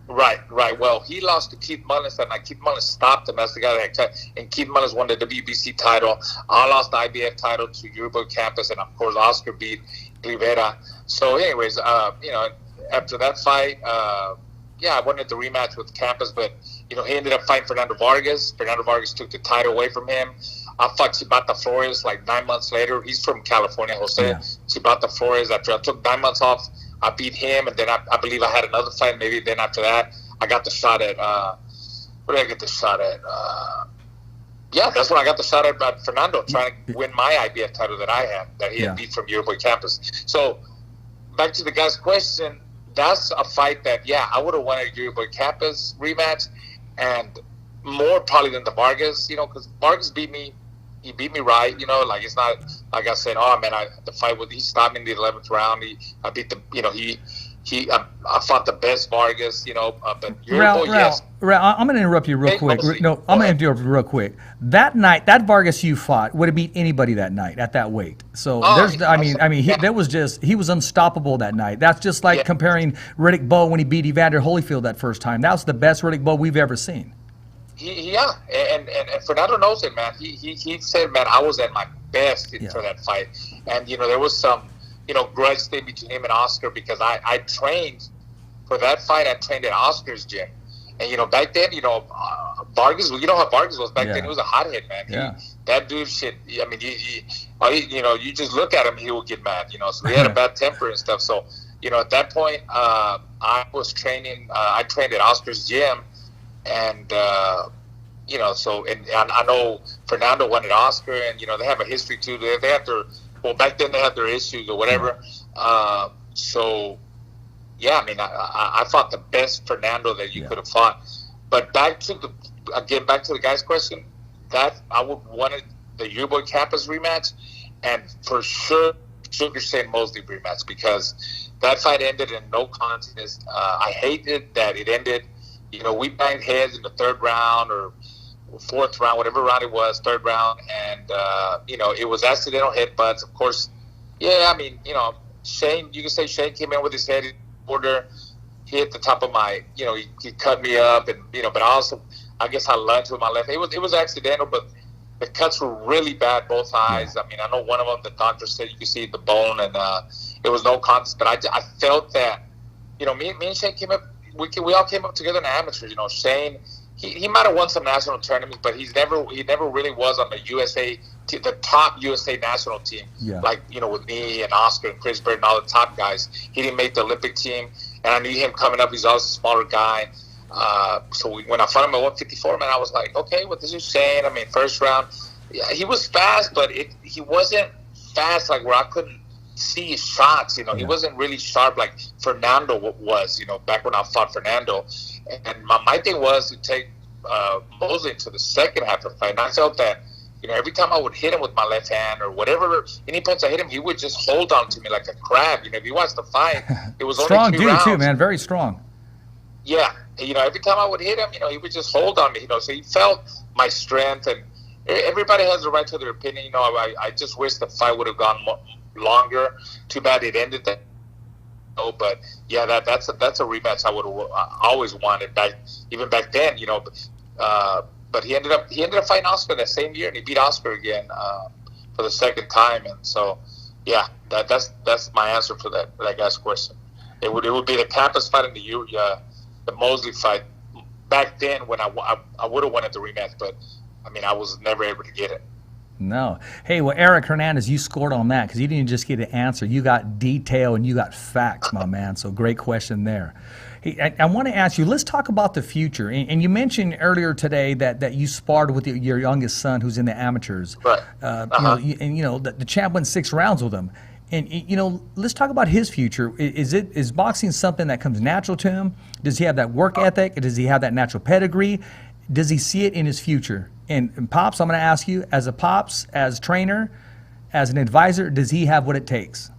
Right. Well, he lost to Keith Mullins that night. Keith Mullins stopped him. That's the guy that had cut. And Keith Mullins won the WBC title. I lost the IBF title to Boy Campos, and of course Oscar beat Rivera. So anyways, after that fight, I wanted the rematch with Campos, but he ended up fighting Fernando Vargas. Fernando Vargas took the title away from him. I fought Chibata Flores like 9 months later. He's from California, Jose. Yeah. Chibata Flores, after I took 9 months off, I beat him, and then I believe I had another fight. Maybe then after that, I got the shot at what did I get the shot at? That's when I got the shot at Fernando, trying to win my IBF title that I had, that he had beat from Boy Campos. So back to the guy's question, that's a fight that, I would have wanted a Boy Campos rematch, and more probably than the Vargas, because Vargas beat me. He beat me right, like it's not like I said, the fight he stopped me in the 11th round. I beat the, I fought the best Vargas, but Raul, I'm going to interrupt you real quick. No, I'm going to interrupt you real quick. That night, that Vargas you fought would have beat anybody that night at that weight. So he was unstoppable that night. That's just like comparing Riddick Bowe when he beat Evander Holyfield that first time. That was the best Riddick Bowe we've ever seen. And Fernando knows it, man. He said, man, I was at my best for that fight. And, there was some, grudge thing between him and Oscar, because I trained for that fight. I trained at Oscar's gym. And, back then, Vargas, how Vargas was back then. He was a hothead, man. That dude, shit, I mean, you just look at him, he will get mad, So he had a bad temper and stuff. So, at that point, I was training, I trained at Oscar's gym. And, so, and I know Fernando wanted Oscar, and, they have a history too. They have back then they had their issues or whatever. I fought the best Fernando that you could have fought. But back to the guy's question, that I would wanted the Boy Campos rematch, and for sure, Sugar Shane Mosley rematch, because that fight ended in no contest. I hated that it ended. We banged heads in the 3rd round, or fourth round, whatever round it was, third round, and it was accidental headbutts. Of course, yeah. I mean, Shane. You can say Shane came in with his head order. He hit the top of my, he cut me up, and but I guess I lunged with my left. It was accidental, but the cuts were really bad, both eyes. Yeah. I mean, I know one of them, the doctor said you could see the bone, and it was no contest. But I felt that, me and Shane came up. We all came up together in amateurs. Shane, he might have won some national tournaments, but he never really was on the USA, the top USA national team. Yeah. Like with me and Oscar and Chris Bird and all the top guys. He didn't make the Olympic team, and I knew him coming up. He's also a smaller guy. So when I found him at 154, man, I was like, okay, what this is Shane. I mean, first round, yeah, he was fast, but he wasn't fast like where I couldn't see his shots. Yeah. He wasn't really sharp like Fernando was. Back when I fought Fernando, and my thing was to take Mosley to the second half of the fight. And I felt that every time I would hit him with my left hand or whatever, any punch I hit him, he would just hold on to me like a crab. If you watch the fight, it was strong only 2 dude rounds. too, man. Very strong. Yeah, every time I would hit him, he would just hold on me. So he felt my strength, and everybody has the right to their opinion. I just wish the fight would have gone longer. Too bad it ended that. But yeah, that's a rematch I would have always wanted even back then. But he ended up fighting Oscar that same year, and he beat Oscar again for the second time. And so, yeah, that's my answer for that guy's question. It would be the Campus fight and the Mosley fight back then when I would have wanted the rematch, but I mean I was never able to get it. No. Hey, well, Eric Hernandez, you scored on that because you didn't just get an answer. You got detail and you got facts, my man. So great question there. Hey, I want to ask you, let's talk about the future. And you mentioned earlier today that you sparred with your youngest son who's in the amateurs. Right. The champ went 6 rounds with him. And, let's talk about his future. Is boxing something that comes natural to him? Does he have that work ethic? Does he have that natural pedigree? Does he see it in his future? And Pops, I'm going to ask you, as a Pops, as trainer, as an advisor, does he have what it takes?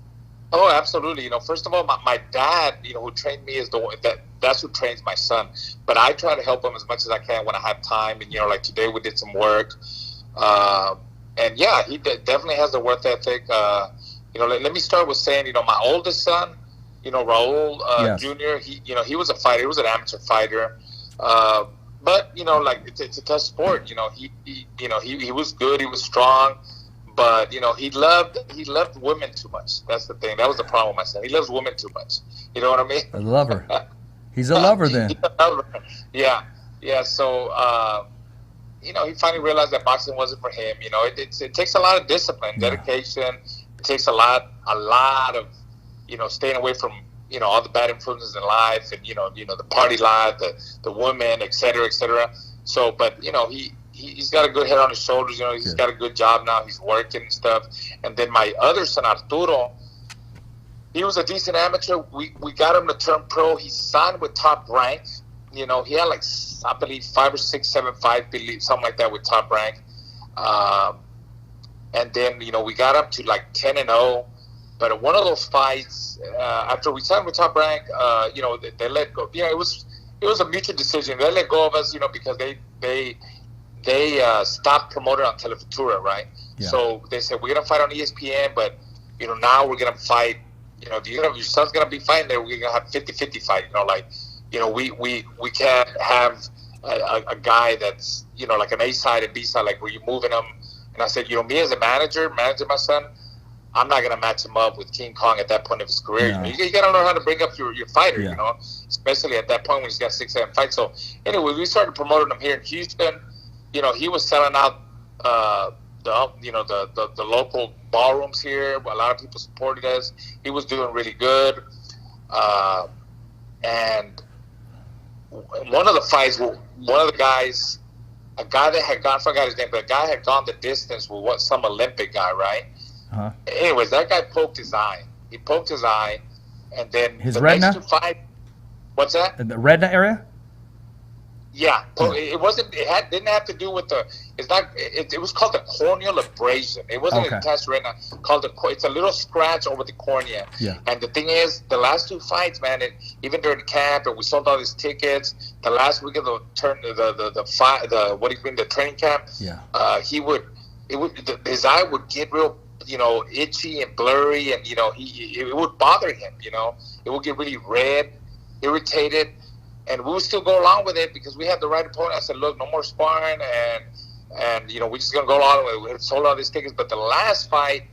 Oh, absolutely. First of all, my dad, who trained me is the one that's who trains my son. But I try to help him as much as I can when I have time. And, like today we did some work. And yeah, he definitely has the work ethic. Let me start with saying, my oldest son, Raul Yes. Jr., he was a fighter. He was an amateur fighter. But, it's a tough sport. He was good. He was strong. But, he loved women too much. That's the thing. That was the problem with my son. He loves women too much. You know what I mean? A lover. He's a lover then. Yeah. Yeah. So, he finally realized that boxing wasn't for him. It takes a lot of discipline, dedication. It takes a lot of, staying away from, all the bad influences in life and, the party life, the women, et cetera, et cetera. So, but, he's got a good head on his shoulders. He's got a good job now. He's working and stuff. And then my other son, Arturo, he was a decent amateur. We got him to turn pro. He signed with Top Rank. He had I believe 5 or 6, 7 fights, something like that with Top Rank. And then, we got up to 10-0. But at one of those fights, after we signed with Top Rank, they let go. It was a mutual decision. They let go of us, because they stopped promoting on Telefutura, right? Yeah. So they said, we're going to fight on ESPN, but, now we're going to fight, your son's going to be fighting there. We're going to have 50-50 fight, we can't have a guy that's, like an A side and B side, like where you're moving them. And I said, me as a managing my son, I'm not going to match him up with King Kong at that point of his career. Yeah. You got to learn how to bring up your fighter, Yeah. Especially at that point when he's got 6, 7 fights. So anyway, we started promoting him here in Houston. He was selling out the local ballrooms here. A lot of people supported us. He was doing really good. And one of the fights, one of the guys, a guy that had gone, I forgot his name, but a guy had gone the distance with some Olympic guy, right? Uh-huh. Anyways, that guy poked his eye. He poked his eye, and then his retina? Next 2 fights. What's that? In the retina area? Yeah, it wasn't. Didn't have to do with the. It's not. It was called the corneal abrasion. It wasn't a test right now. It's a little scratch over the cornea. Yeah. And the thing is, the last 2 fights, man, even during camp, and we sold all these tickets. The last week of the training camp. Yeah. His eye would get real, itchy and blurry, and it would bother him. It would get really red, irritated. And we would still go along with it because we had the right opponent. I said, look, no more sparring, and we're just going to go along with it. We had sold all these tickets. But the last fight,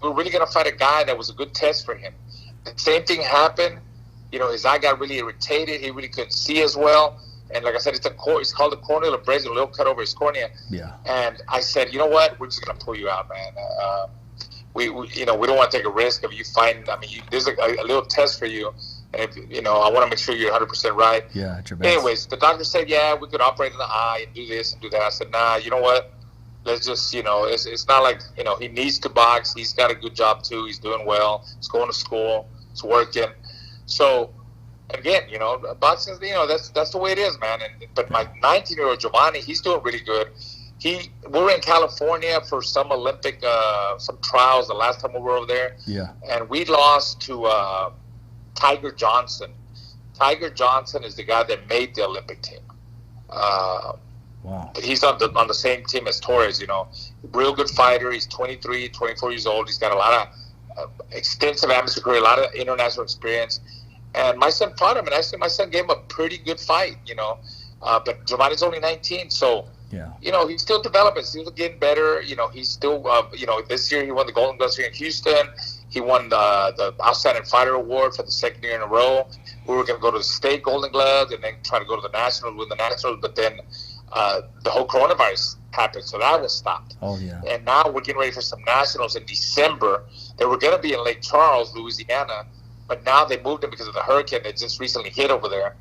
we were really going to fight a guy that was a good test for him. The same thing happened. His eye got really irritated. He really couldn't see as well. And like I said, it's called the corneal abrasion, a little cut over his cornea. Yeah. And I said, you know what? We're just going to pull you out, man. We don't want to take a risk of you fighting. I mean, there's a little test for you. And if, I want to make sure you're 100% right. Yeah, at your best. Anyways, the doctor said, yeah, we could operate in the eye and do this and do that. I said, nah, you know what? Let's just, it's not like, he needs to box. He's got a good job too. He's doing well. He's going to school. He's working. So, again, boxing, that's the way it is, man. But my 19-year-old Giovanni, he's doing really good. We were in California for some Olympic, some trials the last time we were over there. Yeah. And we lost to Tiger Johnson. Tiger Johnson is the guy that made the Olympic team. Wow. He's on the same team as Torres, Real good fighter. He's 23, 24 years old. He's got a lot of extensive amateur career, a lot of international experience. And my son fought him, and actually my son gave him a pretty good fight, But Giovanni's only 19, so... Yeah. He's still developing. He's still getting better. He's still, this year he won the Golden Gloves here in Houston. He won the Outstanding Fighter Award for the 2nd year in a row. We were going to go to the state Golden Gloves and then try to go to the Nationals, win the Nationals. But then the whole coronavirus happened, so that was stopped. Oh, yeah. And now we're getting ready for some Nationals in December. They were going to be in Lake Charles, Louisiana, but now they moved them because of the hurricane that just recently hit over there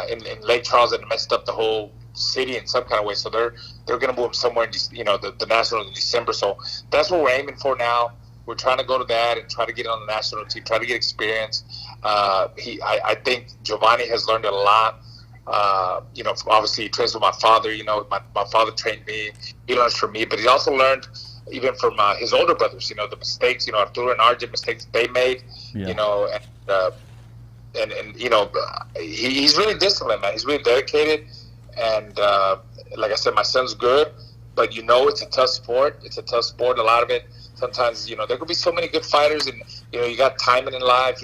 in Lake Charles, and messed up the whole city in some kind of way. So they're going to move somewhere in the Nationals in December. So that's what we're aiming for now. We're trying to go to that and try to get on the national team, try to get experience. I think Giovanni has learned a lot. Obviously he trains with my father. My father trained me. He learns from me, but he also learned even from his older brothers. The mistakes, Arturo and RJ, mistakes they made. Yeah. He's really disciplined, man. He's really dedicated. And like I said, my son's good, but it's a tough sport. It's a tough sport. A lot of it. Sometimes, there could be so many good fighters, and you got timing in life.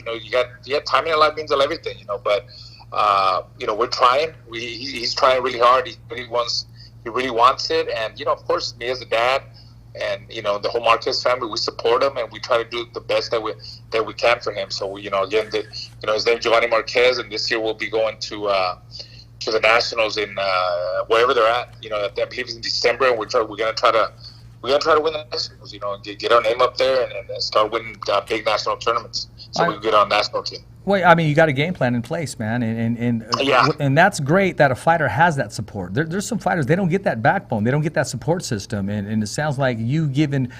Timing in life means everything. But we're trying. He's trying really hard. He really wants it. And of course, me as a dad, and the whole Marquez family, we support him, and we try to do the best that we can for him. So again, his name Giovanni Marquez, and this year we'll be going to the Nationals in wherever they're at. I believe it's in December, and we're gonna try to win the Nationals. Get our name up there and start winning big national tournaments, so we can get on the national team. Well, I mean, you got a game plan in place, man, and that's great that a fighter has that support. There's some fighters, they don't get that backbone, they don't get that support system, and it sounds like you given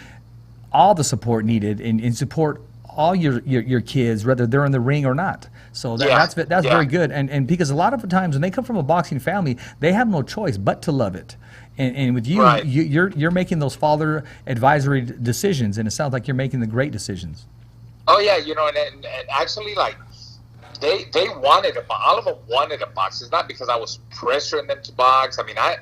all the support needed and support all your kids, whether they're in the ring or not. So that's very good. And because a lot of the times when they come from a boxing family, they have no choice but to love it. And with you, right. you're making those father advisory decisions, and it sounds like you're making the great decisions. Oh yeah, and actually, like they wanted all of them wanted to box. It's not because I was pressuring them to box. I mean, I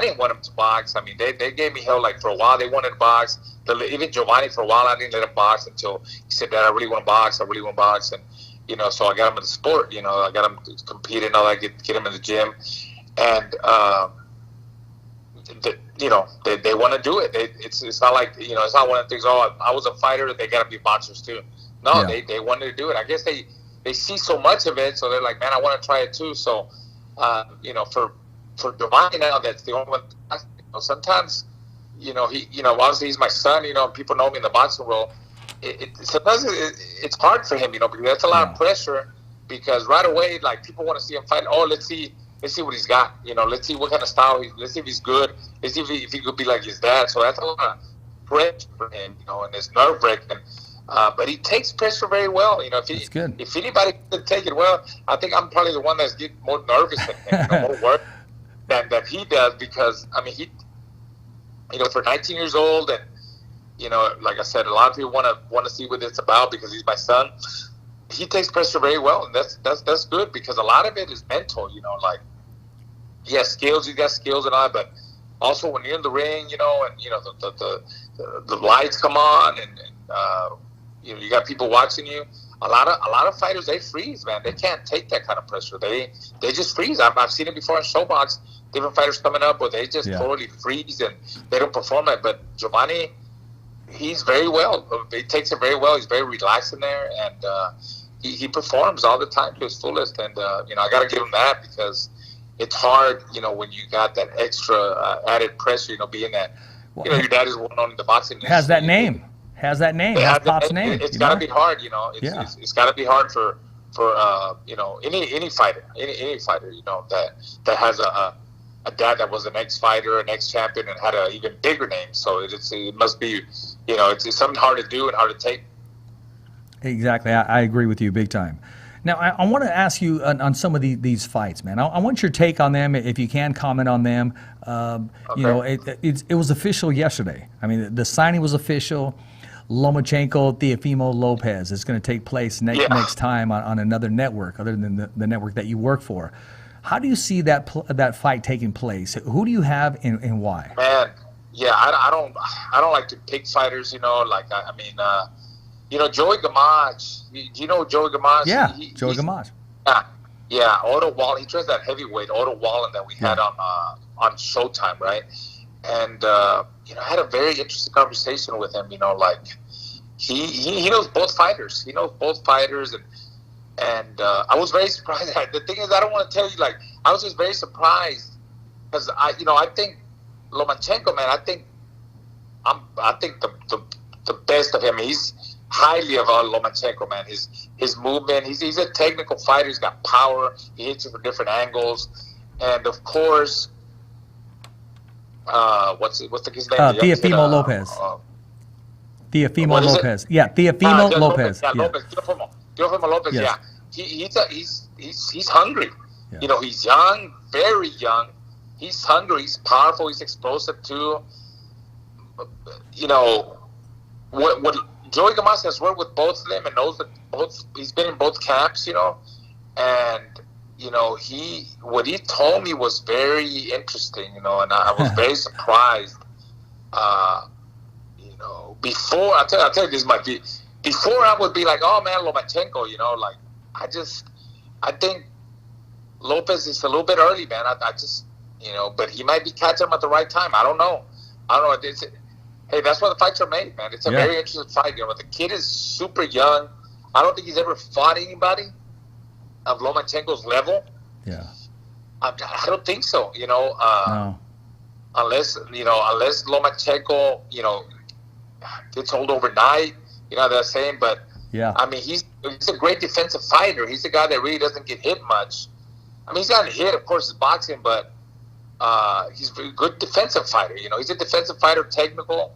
didn't want them to box. I mean, they gave me hell. Like for a while, they wanted to box. Even Giovanni, for a while, I didn't let him box until he said, "Dad, I really want to box. I really want to box." And so I got him in the sport. I got him to compete and all that. Get him in the gym, and they want to do it. It's not like it's not one of the things. Oh, I was a fighter. They got to be boxers too. No, yeah. They wanted to do it. I guess they see so much of it, so they're like, man, I want to try it too. So, for Giovanni now, that's the only one. Sometimes, obviously he's my son. People know me in the boxing world. Sometimes it's hard for him, because that's a lot of pressure. Because right away, like people want to see him fight. Oh, let's see what he's got. Let's see what kind of style. Let's see if he's good. Let's see if he could be like his dad. So that's a lot of pressure for him, and it's nerve-wracking. But he takes pressure very well. If anybody could take it well, I think I'm probably the one that's getting more nervous and more work than he does, because he, for 19 years old, and like I said, a lot of people want to see what it's about because he's my son. He takes pressure very well, and that's good, because a lot of it is mental. Like he has skills, he's got skills and all, but also when you're in the ring, the lights come on, and you got people watching you. A lot of fighters, they freeze, man. They can't take that kind of pressure. They just freeze. I've seen it before in Showbox. Different fighters coming up where they just totally freeze and they don't perform it. But Giovanni, he's very well. He takes it very well. He's very relaxed in there, and he performs all the time to his fullest. And I got to give him that, because it's hard, when you got that extra added pressure, being that, your dad is well known in the boxing industry. Has that name. Has Pop's name. It's got to be hard, It's got to be hard for any fighter, any fighter, that has a dad that was an ex-fighter, an ex-champion, and had an even bigger name. So it must be, it's something hard to do and hard to take. Exactly. I agree with you big time. Now, I want to ask you on some of these fights, man. I want your take on them, if you can comment on them. Okay. It was official yesterday. I mean, the signing was official. Lomachenko, Teofimo Lopez is going to take place next time on another network other than the network that you work for. How do you see that fight taking place? Who do you have and why? Man, I don't like to pick fighters. Joey Gamage. Do you know Joey Gamage? Yeah, Joey Gamage. Yeah. Otto Wallen. He trains that heavyweight, Otto Wallen, that we had on Showtime, right? And I had a very interesting conversation with him. He knows both fighters. He knows both fighters, and I was very surprised. The thing is, I don't want to tell you, I was just very surprised, because I think Lomachenko, man. I think the best of him. He's highly of Lomachenko, man. His movement. He's a technical fighter. He's got power. He hits you from different angles, and of course, what's his name? Teofimo Lopez. Teofimo Lopez. Yeah, Teofimo Lopez. Lopez. Teofimo Lopez. Yes. Yeah, he's hungry. Yeah. He's young, very young. He's hungry. He's powerful. He's explosive too. What Joey Gamage has worked with both of them and knows that he's been in both camps. And what he told me was very interesting. And I was very surprised. Before I tell you this might be. Before I would be like, oh man, Lomachenko, I think Lopez is a little bit early, man. I just, but he might be catching him at the right time. I don't know. Hey, that's why the fights are made, man. It's a very interesting fight. The kid is super young. I don't think he's ever fought anybody of Lomachenko's level. Yeah. I don't think so. No. Unless Lomachenko, gets old overnight. They're saying, but he's a great defensive fighter. He's a guy that really doesn't get hit much. He's gotten hit, of course, it's boxing, but he's a good defensive fighter. He's a defensive fighter, technical.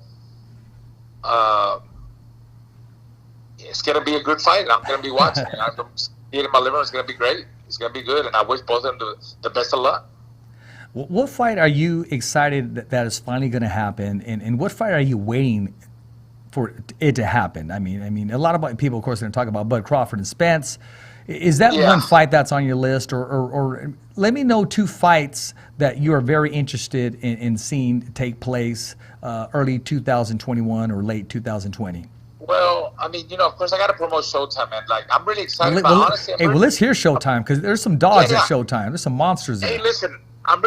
It's gonna be a good fight. I'm gonna be watching. I'm gonna see it in my living room. It's gonna be great. It's gonna be good, and I wish both of them the best of luck. What fight are you excited that is finally going to happen, and what fight are you waiting for it to happen? I mean, a lot of people, of course, are going to talk about Bud Crawford and Spence. Is that one fight that's on your list, or let me know two fights that you are very interested in seeing take place early 2021 or late 2020? Well, of course, I got to promote Showtime, man. I'm really excited about. Honestly, let's hear Showtime, because there's some dogs at Showtime. There's some monsters there. Hey, listen. I'll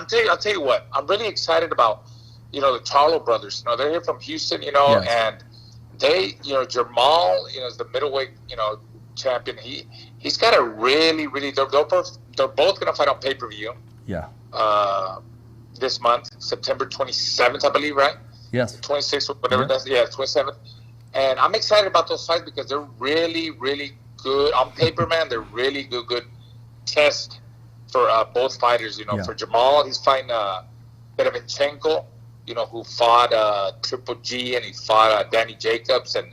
tell you what, I'm really excited about, the Charlo brothers. They're here from Houston, and they, Jamal, is the middleweight, champion. He's got a really, really, they're both going to fight on pay-per-view. Yeah. This month, September 27th, I believe, right? Yes. 26th, whatever that's, 27th. And I'm excited about those fights because they're really, really good. On paper, man, they're really good test for both fighters. For Jamal, he's fighting Khetphet, who fought Triple G, and he fought Danny Jacobs, and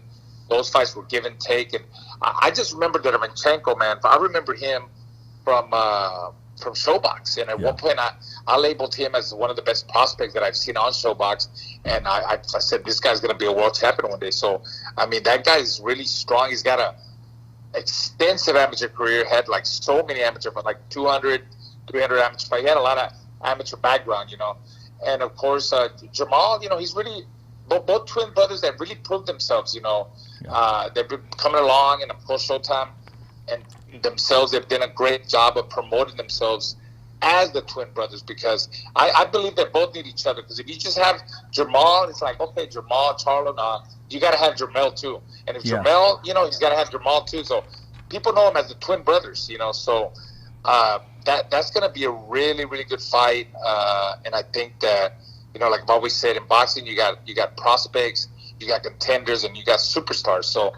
those fights were give and take. And I just remember Derevyanchenko, man. I remember him from Showbox, and at one point I labeled him as one of the best prospects that I've seen on Showbox, and I said this guy's going to be a world champion one day. So I mean, that guy is really strong. He's got a extensive amateur career, had like so many amateur, but like 200, 300 amateur fights. He had a lot of amateur background, and of course Jamal, he's really both twin brothers that really proved themselves. They've been coming along, and of course Showtime and themselves, they've done a great job of promoting themselves as the twin brothers, because I believe they both need each other. Because if you just have Jamal, it's like, okay, Jamal, Charlo, you got to have Jamel too. And if Jamel, he's got to have Jamal too. So people know him as the twin brothers, so that's going to be a really, really good fight. And I think that, like I've always said, in boxing, you got prospects, you got contenders, and you got superstars. So,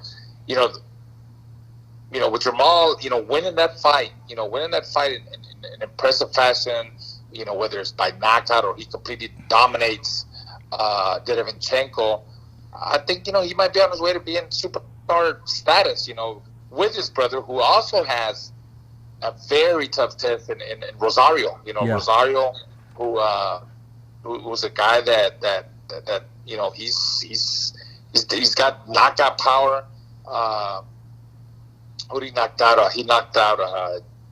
with Jamal, winning that fight in an impressive fashion, whether it's by knockout or he completely dominates Derevyanchenko, I think, he might be on his way to being superstar status, with his brother, who also has a very tough test in Rosario. Rosario, who was a guy that he's got knockout power. Who did he knock out? He knocked out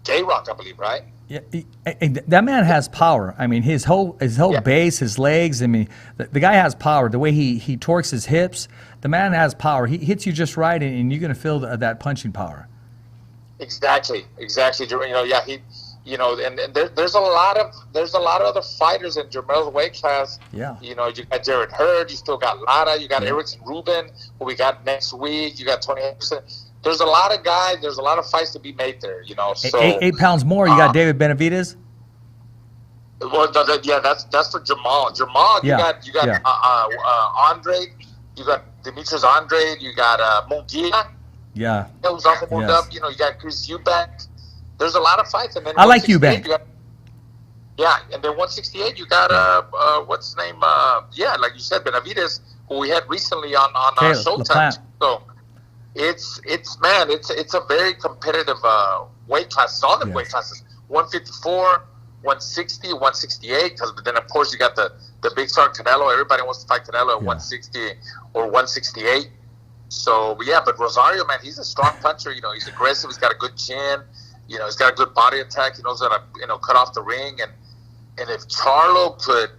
J-Rock, I believe, right? Yeah, that man has power. I mean, his whole base, his legs. I mean, the guy has power. The way he torques his hips, the man has power. He hits you just right, and you're going to feel that punching power. Exactly. And there's a lot of other fighters in Jamel's weight class. Yeah. You got Jared Hurd. You still got Lara. You got Erickson Rubin, who we got next week. You got Tony Henderson. There's a lot of guys. There's a lot of fights to be made there. So 8 pounds more. You got David Benavidez. Well, that's for Jamal. You got Andre. You got Demetrius Andre. You got Munguia. Yeah. Who's also moved up. You got Chris Eubank. There's a lot of fights, and then I like Eubank. And then 168, you got what's his name? Like you said, Benavidez, who we had recently on Showtime. So it's a very competitive weight class. All the weight classes: 154, 160, 168. Because then of course you got the big star Canelo. Everybody wants to fight Canelo at 160 or 168. So but Rosario, man, he's a strong puncher. He's aggressive. He's got a good chin. He's got a good body attack. He knows how to cut off the ring. And if Charlo could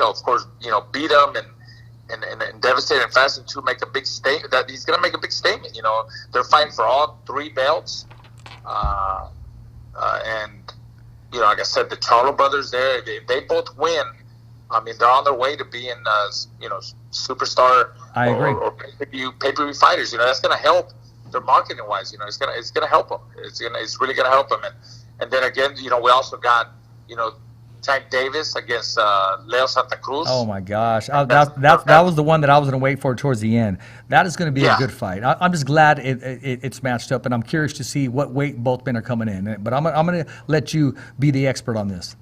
of course beat him and devastate in fashion to make a big statement, that he's going to make a big statement. They're fighting for all 3 belts. And like I said, the Charlo brothers there, if they both win, I mean, they're on their way to being superstar or pay-per-view fighters. That's going to help their marketing wise. It's gonna help them. It's really gonna help them. And then again, we also got Tank Davis against Leo Santa Cruz. Oh my gosh, that was the one that I was gonna wait for towards the end. That is gonna be a good fight. I'm just glad it's matched up, and I'm curious to see what weight both men are coming in. But I'm gonna let you be the expert on this.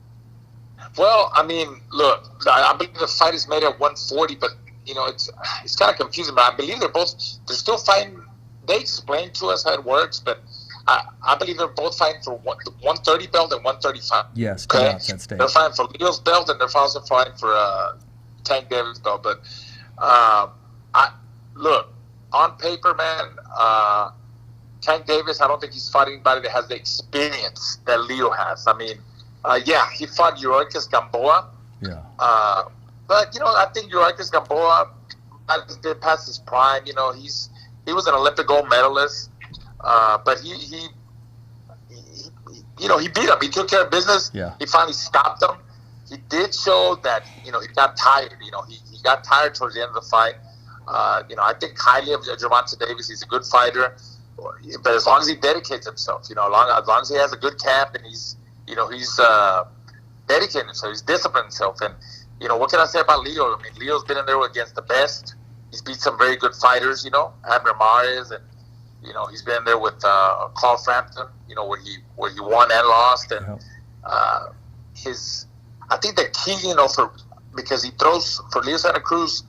Well, I mean, look, I believe the fight is made at 140, but it's kind of confusing. But I believe they're still fighting. They explained to us how it works, but I believe they're both fighting for the 130 belt and 135. Yes, okay. They're fighting for Leo's belt, and they're also fighting for Tank Davis' belt. But look, on paper, man, Tank Davis, I don't think he's fighting anybody that has the experience that Leo has. I mean, he fought Yorikis Gamboa. Yeah. But I think Yorikis Gamboa did past his prime. He was an Olympic gold medalist, but he beat him. He took care of business. Yeah. He finally stopped him. He did show that, he got tired. He got tired towards the end of the fight. I think highly of Gervonta Davis. He's a good fighter, but as long as he dedicates himself, as long as he has a good camp and he's dedicating himself, he's disciplined himself. And, what can I say about Leo? I mean, Leo's been in there against the best. He's beat some very good fighters, Abner Mares, and he's been there with Carl Frampton, where he won and lost, and I think the key, because he throws for Leo Santa Cruz,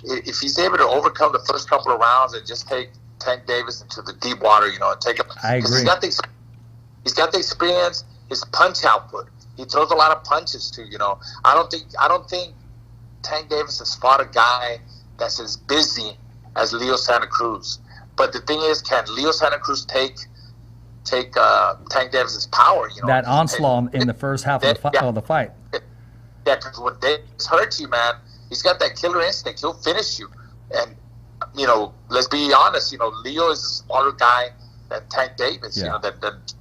if he's able to overcome the first couple of rounds and just take Tank Davis into the deep water, you know, and take him. I agree. He's got the experience. His punch output. He throws a lot of punches too. You know, I don't think Tank Davis has fought a guy that's as busy as Leo Santa Cruz. But the thing is, can Leo Santa Cruz take Tank Davis's power? You know, that onslaught in the first half of the fight. Yeah, because when Davis hurts you, man, he's got that killer instinct. He'll finish you. And, you know, let's be honest, you know, Leo is a smaller guy than Tank Davis, you know, than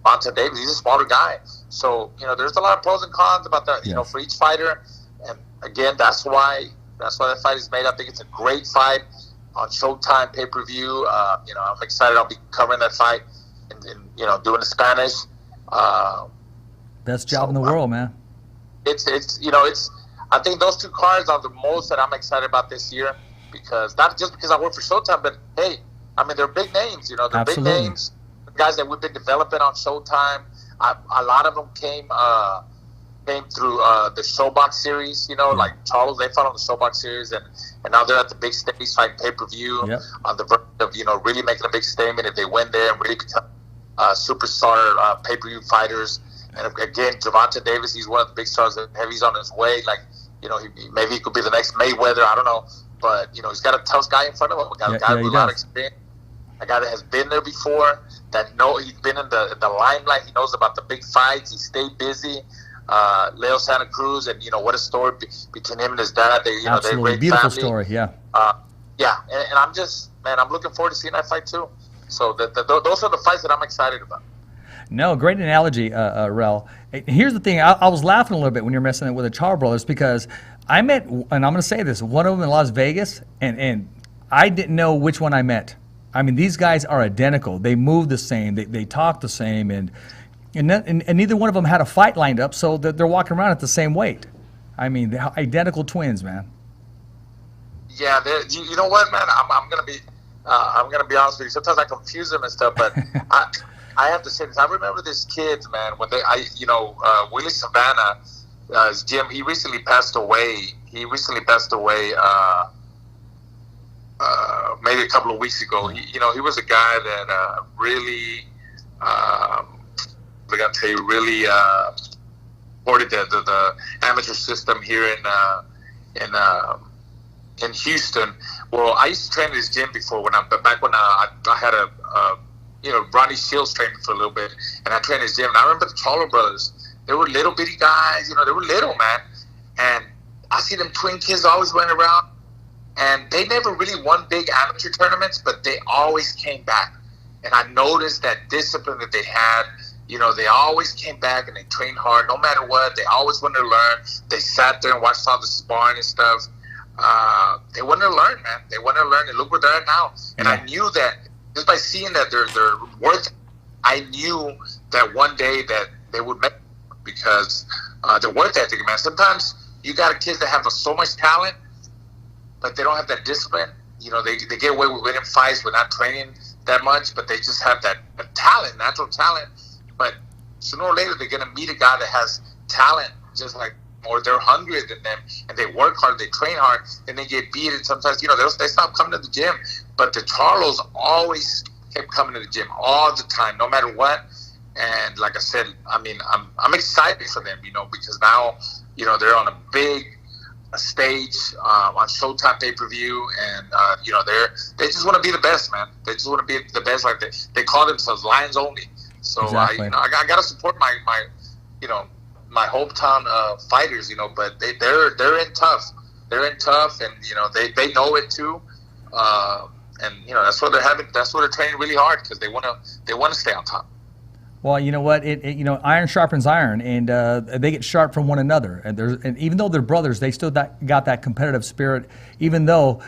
Monta Davis. He's a smaller guy. So, you know, there's a lot of pros and cons about that, you know, for each fighter. And, again, that's why that fight is made. I think it's a great fight on Showtime pay-per-view. You know, I'm excited. I'll be covering that fight and you know, doing the Spanish. Best job in the world, man. It's you know, I think those two cards are the most that I'm excited about this year, because not just because I work for Showtime, but hey, I mean, they're big names, you know, they're big names, guys that we've been developing on Showtime. A lot of them came through the Showbox series, you know, like Charles, they fought on the Showbox series, and now they're at the big stage fight pay-per-view on the verge of, you know, really making a big statement if they win there and really become superstar pay-per-view fighters. And again, Gervonta Davis, he's one of the big stars that he's on his way. Like, you know, maybe he could be the next Mayweather. I don't know. But, you know, he's got a tough guy in front of him. A guy with a lot of experience. A guy that has been there before, he's been in the limelight. He knows about the big fights. He stayed busy. Leo Santa Cruz, and, you know, what a story between him and his dad. They're great beautiful family. Story, yeah. And I'm just, man, I'm looking forward to seeing that fight too. So those are the fights that I'm excited about. No, great analogy, Raul. Here's the thing. I was laughing a little bit when you're messing with the Char brothers, because I met, and I'm going to say this, one of them in Las Vegas, and I didn't know which one I met. I mean, these guys are identical. They move the same. They talk the same, and neither one of them had a fight lined up, so they're walking around at the same weight. I mean, they're identical twins, man. Yeah, you know what, man? I'm gonna be honest with you. Sometimes I confuse them and stuff, but I have to say this. I remember these kids, man. When Willie Savannah, his gym. He recently passed away. Maybe a couple of weeks ago. He was a guy that really. I got to tell you, really supported the amateur system here in Houston. Well, I used to train at his gym before back when I had Ronnie Shields trained for a little bit, and I trained at his gym. And I remember the Charlo brothers. They were little bitty guys, they were little, man. And I see them twin kids always running around, and they never really won big amateur tournaments, but they always came back. And I noticed that discipline that they had. They always came back and they trained hard no matter what. They always wanted to learn. They sat there and watched all the sparring and stuff. They wanted to learn, man. They wanted to learn, and look where they're at now. And I knew that just by seeing that they're worth it, I knew that one day that they would make it, because they're worth it, man. Sometimes you got kids that have so much talent, but they don't have that discipline. They get away with winning fights with not training that much, but they just have that talent, natural talent. But sooner or later, they're going to meet a guy that has talent, just like, or they're hungrier than them, and they work hard, they train hard, and they get beat. And sometimes, they stop coming to the gym. But the Charlos always kept coming to the gym all the time, no matter what. And like I said, I mean, I'm excited for them, because now, they're on a big stage on Showtime pay-per-view, and they just want to be the best, man. They just want to be the best. Like they call themselves Lions Only. So exactly. I got to support my hometown fighters, but they're in tough. They're in tough, and they know it too. And that's what they're training really hard, because they want to stay on top. Well, you know what? Iron sharpens iron, and they get sharp from one another. And even though they're brothers, they still got that competitive spirit. Even though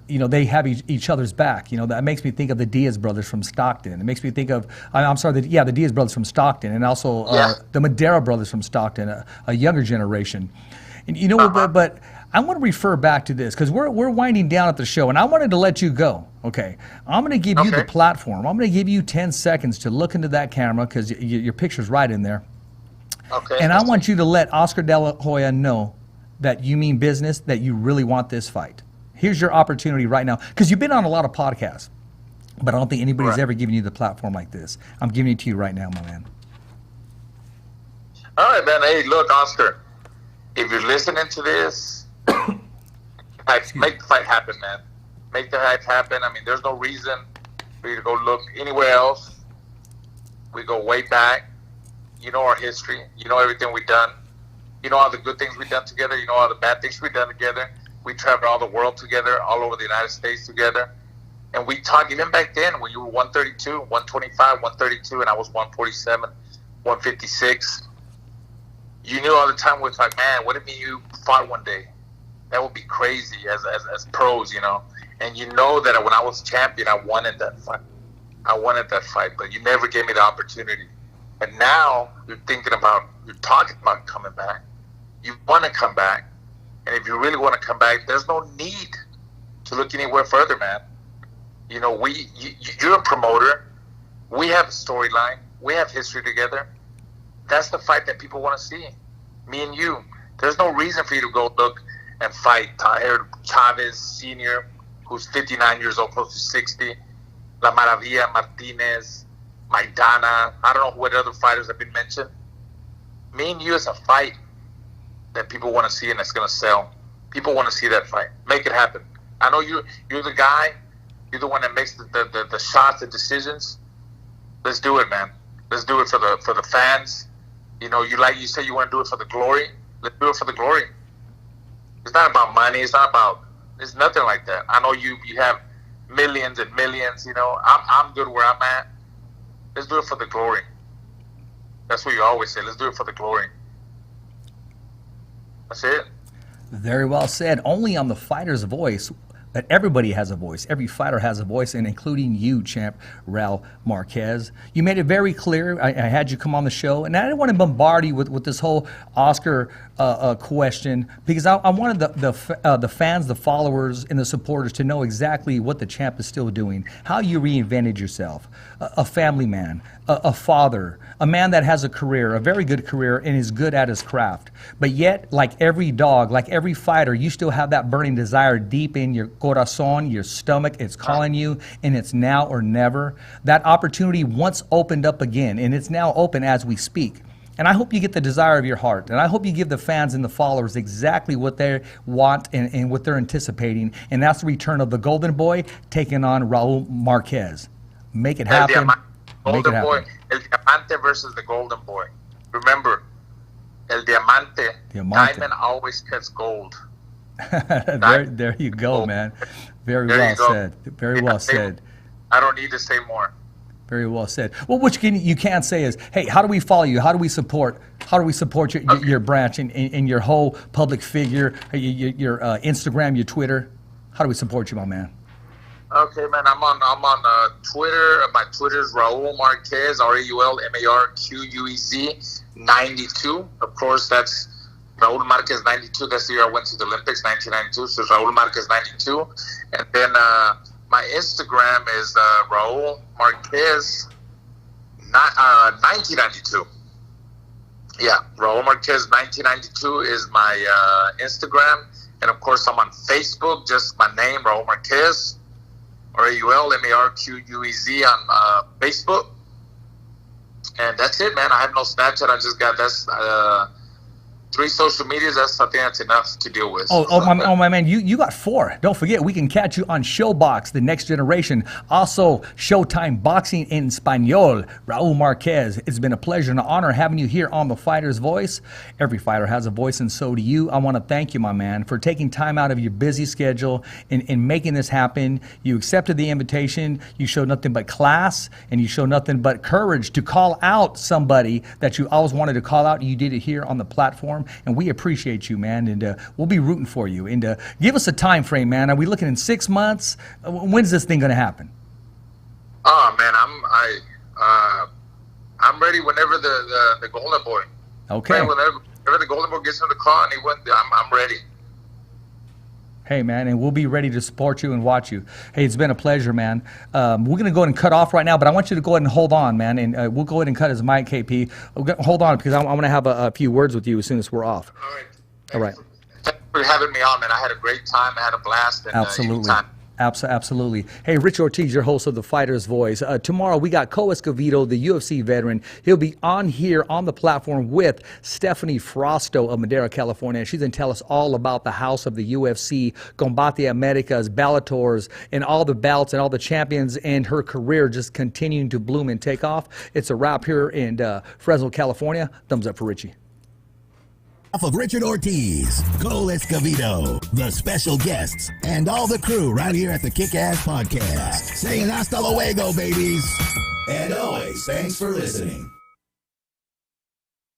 they have each other's back. That makes me think of the Diaz brothers from Stockton. It makes me think of the Diaz brothers from Stockton, and also the Madera brothers from Stockton, a younger generation. And but I want to refer back to this, because we're winding down at the show, and I wanted to let you go. Okay, I'm going to give you the platform. I'm going to give you 10 seconds to look into that camera, because your picture's right in there. Okay. And I want you to let Oscar De La Hoya know that you mean business, that you really want this fight. Here's your opportunity right now, because you've been on a lot of podcasts, but I don't think anybody's Right. ever given you the platform like this. I'm giving it to you right now, my man. All right, man. Hey, look, Oscar, if you're listening to this, make the fight happen, man. Make the fight happen. I mean, there's no reason for you to go look anywhere else. We go way back. You know our history. You know everything we've done. You know all the good things we've done together. You know all the bad things we've done together. We traveled all the world together, all over the United States together. And we talked, even back then, when you were 132, 125, 132, and I was 147, 156. You knew all the time, we were like, man, what if you fought one day? That would be crazy as pros, you know. And you know that when I was champion, I wanted that fight. But you never gave me the opportunity. And now you're talking about coming back. You want to come back. And if you really want to come back, there's no need to look anywhere further, man. You know, you're a promoter. We have a storyline. We have history together. That's the fight that people want to see. Me and you. There's no reason for you to go look and fight Tahir Chavez Sr., who's 59 years old, close to 60. La Maravilla Martinez, Maidana. I don't know what other fighters have been mentioned. Me and you is a fight that people want to see and it's going to sell. People want to see that fight. Make it happen. I know you're the guy. You're the one that makes the shots, the decisions. Let's do it, man. Let's do it for the fans. You know, you say you want to do it for the glory. Let's do it for the glory. It's not about money. It's nothing like that. I know you have millions and millions. You know, I'm good where I'm at. Let's do it for the glory. That's what you always say. Let's do it for the glory. That's it. Very well said. Only on the Fighter's Voice. That everybody has a voice. Every fighter has a voice, and including you, champ Raul Marquez. You made it very clear. I had you come on the show, and I didn't want to bombard you with this whole Oscar question, because I wanted the fans, the followers, and the supporters to know exactly what the champ is still doing, how you reinvented yourself, a family man, a father, a man that has a career, a very good career, and is good at his craft. But yet, like every dog, like every fighter, you still have that burning desire deep in your corazon, your stomach. It's calling you, and it's now or never. That opportunity once opened up again, and it's now open as we speak. And I hope you get the desire of your heart, and I hope you give the fans and the followers exactly what they want and what they're anticipating, and that's the return of the Golden Boy taking on Raul Marquez. Make it happen. Golden Boy, El Diamante versus the Golden Boy. Remember, El Diamante. Diamond always cuts gold. there you go, man. Very well said. Very well said. I don't need to say more. Very well said. Well, what you can say is, hey, how do we follow you? How do we support your branch and your whole public figure, your Instagram, your Twitter? How do we support you, my man? Okay, man. I'm on Twitter. My Twitter is Raul Marquez, RaulMarquez 92. Of course, that's Raul Marquez 92. That's the year I went to the Olympics, 1992. So Raul Marquez 92. And then my Instagram is Raul Marquez 1992. Yeah, Raul Marquez 1992 is my Instagram. And of course, I'm on Facebook, just my name, Raul Marquez, RaulMarquez on Facebook. And that's it, man. I have no Snapchat. I just got 3 social medias. I think that's enough to deal with. My man, you got 4. Don't forget, we can catch you on Showbox, The Next Generation. Also, Showtime Boxing in Espanol. Raul Marquez, it's been a pleasure and an honor having you here on The Fighter's Voice. Every fighter has a voice, and so do you. I want to thank you, my man, for taking time out of your busy schedule and making this happen. You accepted the invitation. You showed nothing but class, and you showed nothing but courage to call out somebody that you always wanted to call out. You did it here on the platform. And we appreciate you, man, and we'll be rooting for you. And give us a time frame, man. Are we looking in 6 months? When's this thing going to happen? Oh man, I'm ready whenever the Golden Boy. Okay. Whenever the Golden Boy gets in the car and he went, I'm ready. Hey, man, and we'll be ready to support you and watch you. Hey, it's been a pleasure, man. We're going to go ahead and cut off right now, but I want you to go ahead and hold on, man, and we'll go ahead and cut his mic, KP. Hold on, because I want to have a few words with you as soon as we're off. All right. All right. Thanks for having me on, man. I had a great time. I had a blast. And, Absolutely. Anytime. Absolutely. Hey, Rich Ortiz, your host of The Fighter's Voice. Tomorrow we got Escovedo, the UFC veteran. He'll be on here on the platform with Stephanie Frosto of Madera, California. She's going to tell us all about the house of the UFC, Combate Americas, Bellators, and all the bouts and all the champions, and her career just continuing to bloom and take off. It's a wrap here in Fresno, California. Thumbs up for Richie. Of Richard Ortiz, Cole Escovedo, the special guests, and all the crew right here at the Kick-Ass Podcast. Saying hasta luego, babies. And always, thanks for listening.